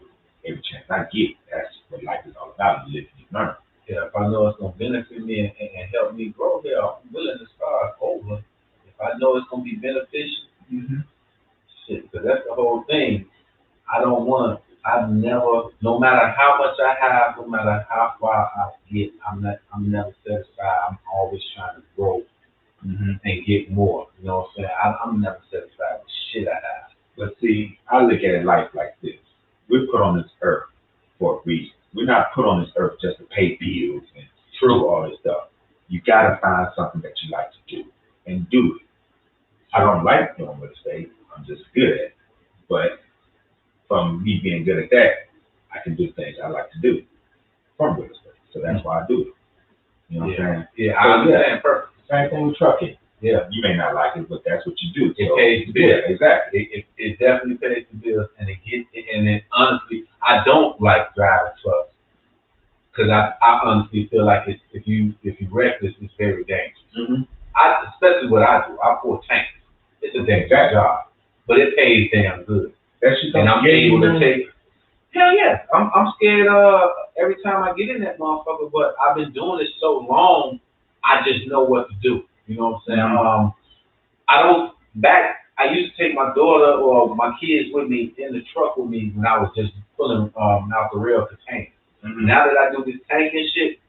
every chance I get. That's what life is all about. You live and you learn. Yeah, if I know it's going to benefit me and help me grow here, I'm willing to start over. If I know it's going to be beneficial, shit, because that's the whole thing. I've never, no matter how much I have, no matter how far I get, I'm never satisfied. I'm always trying to grow and get more. You know what I'm saying? I'm never satisfied with shit I have. But see, I look at life like this. We're put on this earth for a reason. We're not put on this earth just to pay bills and do all this stuff. You gotta find something that you like to do and do it. I don't like doing real estate. I'm just good at it. But from me being good at that, I can do things I like to do from real estate. So that's why I do it. You know what I'm saying? Yeah, I understand perfectly. Same thing with trucking. Yeah. You may not like it, but that's what you do. It So, pays the bills. Yeah, exactly. It definitely pays the bills, and then honestly, I don't like driving trucks because I honestly feel like if you reckless, it's very dangerous. Especially what I do. I pour tanks. It's a dangerous job, but it pays damn good. And I'm able to take. Hell yeah, I'm scared every time I get in that motherfucker, but I've been doing it so long, I just know what to do. You know what I'm saying? I used to take my daughter or my kids with me in the truck with me when I was just pulling out the rail containers. Now that I do this tank and shit,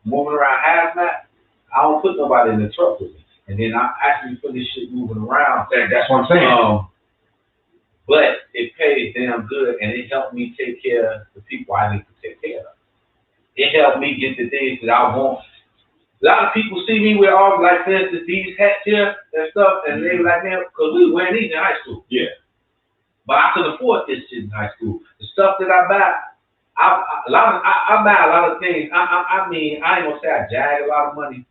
moving around hazmat, I don't put nobody in the truck with me. And then I actually put this shit moving around. That's what I'm saying. But it pays damn good, and it helped me take care of the people I need to take care of. It helped me get the things that I want. A lot of people see me with all, like, for instance, these hats here and stuff, and they were like, man, because we were wearing these in high school. Yeah. But I could afford this shit in high school. The stuff that I buy, I buy a lot of things. I mean, I ain't gonna say I jag a lot of money,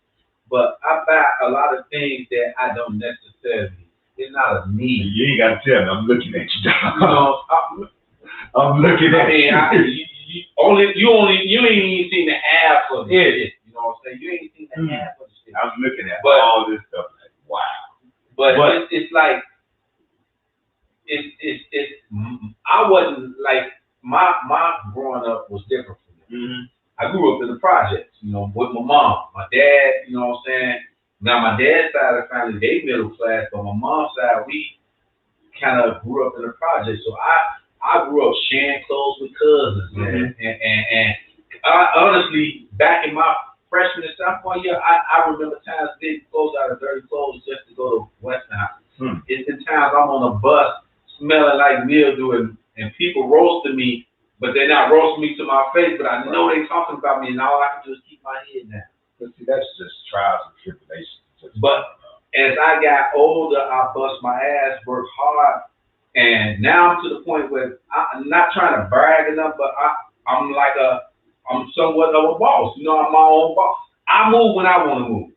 but I buy a lot of things that I don't necessarily need. It's not a need. You ain't gotta tell me. I'm looking at you. You know, I'm looking at you. I mean, you ain't even seen the half of the shit. You know what I'm saying? You ain't seen the half of the shit. I was looking at all this stuff like, wow. But it's like, I wasn't like, my growing up was different from me. I grew up in the projects, you know, with my mom, my dad, you know what I'm saying? Now my dad's side of the family, they middle class, but my mom's side, we kind of grew up in the projects. So I grew up sharing clothes with cousins and honestly, back in my freshman and sophomore year, I remember times getting clothes out of dirty clothes just to go to Westinghouse. It's the times I'm on a bus smelling like mildew and people roasting me, but they're not roasting me to my face, but I know they're talking about me, and all I can do is keep my head down. But see, that's just trials and tribulations. But as I got older, I bust my ass, worked hard, and now I'm to the point where I'm not trying to brag enough, but I'm somewhat of a boss. You know, I'm my own boss. I move when I want to move.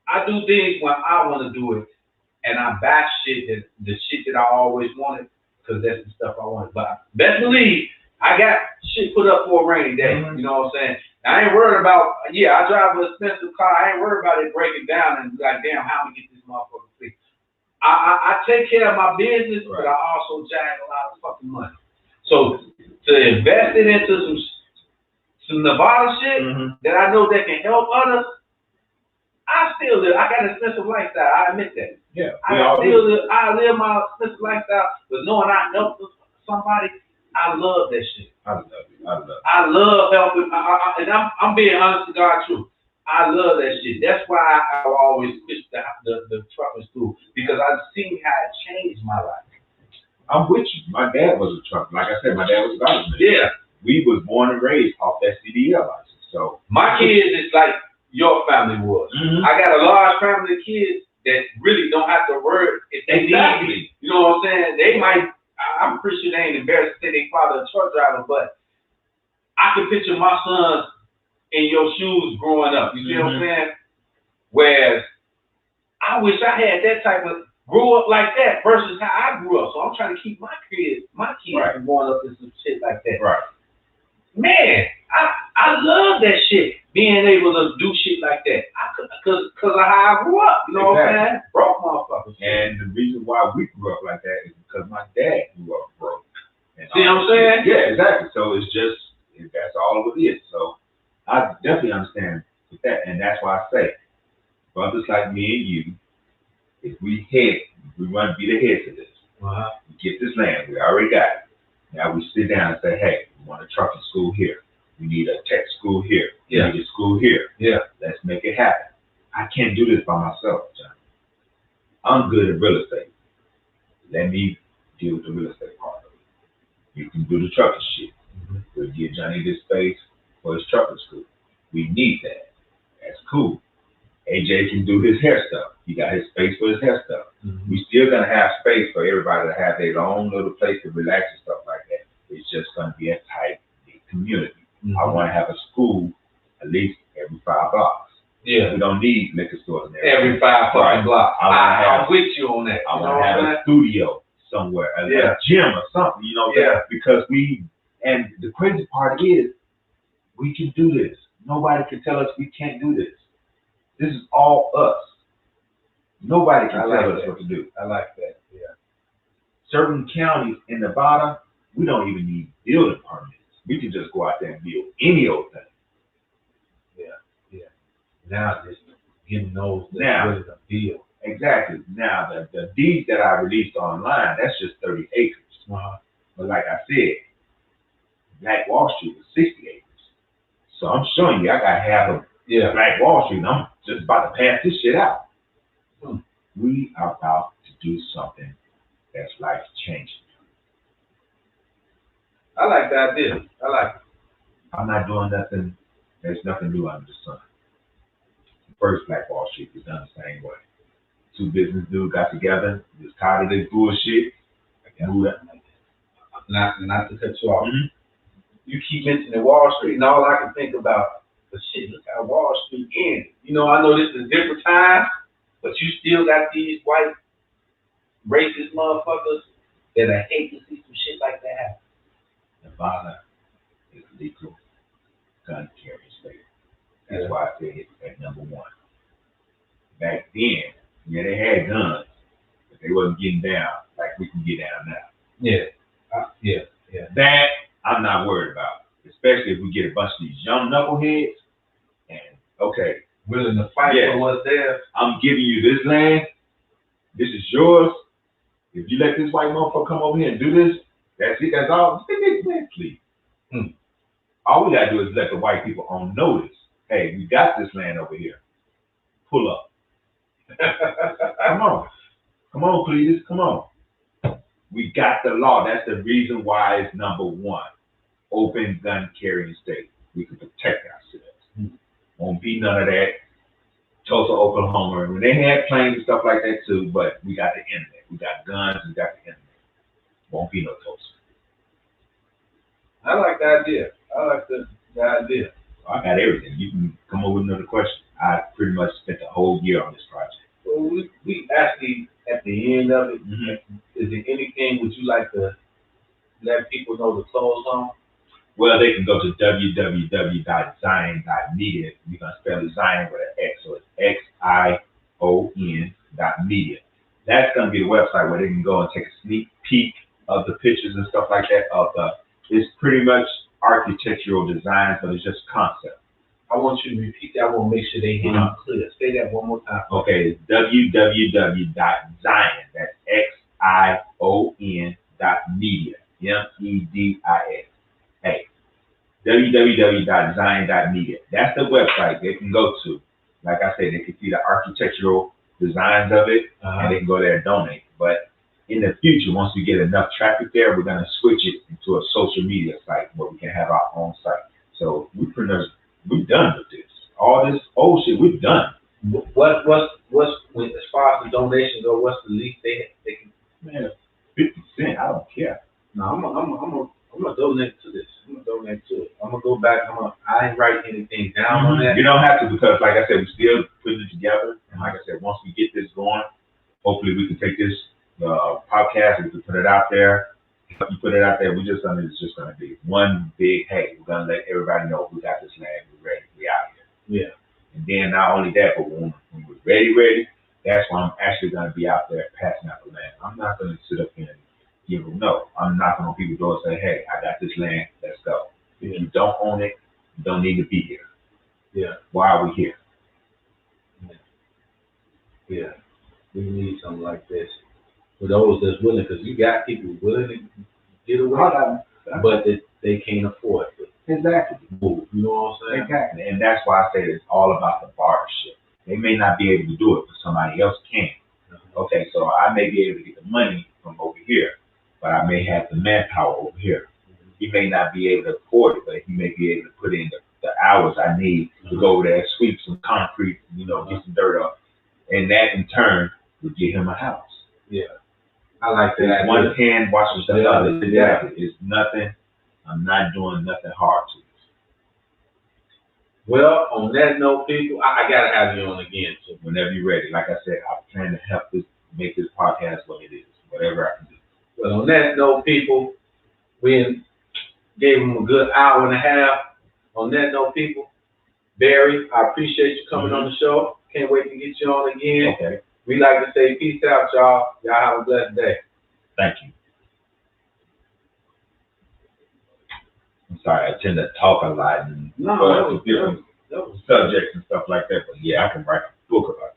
I do things when I want to do it, and I buy the shit that I always wanted, because that's the stuff I wanted. But best believe, I got shit put up for a rainy day. You know what I'm saying? I ain't worried about, I drive an expensive car. I ain't worried about it breaking down and be like, damn, how we get this motherfucker fixed? I take care of my business, but I also jag a lot of fucking money. So to invest it into some Nevada shit that I know that can help others, I still live. I got an expensive lifestyle. I admit that. Yeah. I live my expensive lifestyle, but knowing I help somebody, I love that shit. I love helping, and I'm being honest to God truth. I love that shit. That's why I always push the trucking school, because I've seen how it changed my life. I'm with you. My dad was a trucker. Like I said, my dad was a garbage man. Yeah. We was born and raised off that CDL license. So my kids is like your family was. I got a large family of kids that really don't have to worry if they need me. You know what I'm saying? They might. I'm pretty sure they ain't embarrassed to say they father a truck driver, but I can picture my sons in your shoes growing up. You see what I'm saying? Whereas I wish I had that type of grew up like that versus how I grew up. So I'm trying to keep my kids from going up to some shit like that. Right. Man, I love that shit. Being able to do shit like that. Cause of how I grew up. You know what I'm saying? Broke motherfuckers. And the reason why we grew up like that is because my dad grew up broke. And see what I'm saying? Yeah, exactly. So it's just, that's all it is. So I definitely understand with that. And that's why I say, brothers like me and you, if we want to be the heads of this. We get this land, we already got it. Now we sit down and say, hey, we want a trucking school here. We need a tech school here. We need a school here. Let's make it happen. I can't do this by myself, John. I'm good at real estate. Let me deal with the real estate part of it. You can do the trucking shit. We'll give Johnny this space for his trucking school. We need that. That's cool. AJ can do his hair stuff. He got his space for his hair stuff. We still gonna have space for everybody to have their own little place to relax and stuff like that. It's just gonna be a tight community. I want to have a school at least every 5 blocks. Yeah. We don't need liquor stores every 5 fucking blocks. I'm with you on that. I want to have a studio somewhere, a gym or something, you know, because and the crazy part is, we can do this. Nobody can tell us we can't do this. This is all us. Nobody can tell us what to do. I like that, yeah. Certain counties in Nevada, we don't even need building permits. We can just go out there and build any old thing. Yeah. Now just getting those that's really the deal. Exactly. Now the deed that I released online, that's just 30 acres. But like I said, Black Wall Street was 60 acres. So I'm showing you, I got half of Black Wall Street, and I'm just about to pass this shit out. We are about to do something that's life changing. I like the idea. I like it. I'm not doing nothing. There's nothing new under the sun. The first Black Wall Street was done the same way. 2 business dudes got together, was tired of this bullshit. Not to cut you off. You keep mentioning Wall Street, and all I can think about, but shit, look how Wall Street ends. You know, I know this is a different time, but you still got these white racist motherfuckers that I hate to see some shit like that happen. Nevada is legal gun carry state. That's why I said it's at #1. Back then, they had guns, but they wasn't getting down like we can get down now. That I'm not worried about, especially if we get a bunch of these young knuckleheads and willing to fight for what's there. I'm giving you this land. This is yours. If you let this white motherfucker come over here and do this, that's it. That's all. Please. All we gotta do is let the white people on notice. Hey, we got this land over here. Pull up. Come on. Come on, please. Come on. We got the law. That's the reason why it's number one. Open gun carrying state. We can protect ourselves. Won't be none of that. Tulsa, Oklahoma. And when they had planes and stuff like that too, but we got the internet. We got guns, we got the internet. Won't be no Tulsa. I like the idea. I like the idea. I got everything. You can come up with another question. I pretty much spent the whole year on this project. Well, we actually, at the end of it, is there anything would you like to let people know to close on? Well, they can go to www.zion.media. You're going to spell Zion with an X, so it's XION.media. That's going to be the website where they can go and take a sneak peek of the pictures and stuff like that. It's pretty much architectural design, but it's just concept. I want you to repeat that. I want to make sure they hear you clear. Say that one more time. Okay, it's www.zion, that's XION.media, MEDIA. Hey, www.zion.media. That's the website they can go to. Like I said, they can see the architectural designs of it, and they can go there and donate. But in the future, once we get enough traffic there, we're going to switch it into a social media site where we can have our own site. So we're done with this. All this old shit, we're done. What's as far as the donation go? What's the least they can? Man, 50 cents. I don't care. No, I'm gonna donate to this. I'm gonna donate to it. I'm gonna go back. I ain't writing anything down on that. You don't have to, because like I said, we're still putting it together. And like I said, once we get this going, hopefully we can take this podcast and we can put it out there. If you put it out there, it's just gonna be one big, hey, we're gonna let everybody know we got this land, we're ready, we out here. Yeah. And then not only that, but when we're ready, that's when I'm actually gonna be out there passing out the land. I'm not gonna sit up here and give them no. I'm knocking on people's doors and say, hey, I got this land, let's go. Yeah. If you don't own it, you don't need to be here. Yeah. Why are we here? Yeah. We need something like this. For those that's willing, because you got people willing to get away, but they can't afford it. Exactly. Move. You know what I'm saying? Exactly. And that's why I say it's all about the barbership. They may not be able to do it, but somebody else can. Okay, so I may be able to get the money from over here, but I may have the manpower over here. He may not be able to afford it, but he may be able to put in the hours I need to go over there, sweep some concrete, get some dirt up. And that in turn would get him a house. Yeah. I like that. One hand washes the other. Exactly. It's nothing. I'm not doing nothing hard to it. Well, on that note, people, I gotta have you on again. So whenever you're ready, like I said, I plan to help make this podcast what it is, whatever I can do. Well, on that note, people, we gave them a good hour and a half. On that note, people, Barry, I appreciate you coming on the show. Can't wait to get you on again. Okay. We like to say peace out, y'all. Y'all have a blessed day. Thank you. I'm sorry, I tend to talk a lot and different subjects and stuff like that, but yeah, I can write a book about it.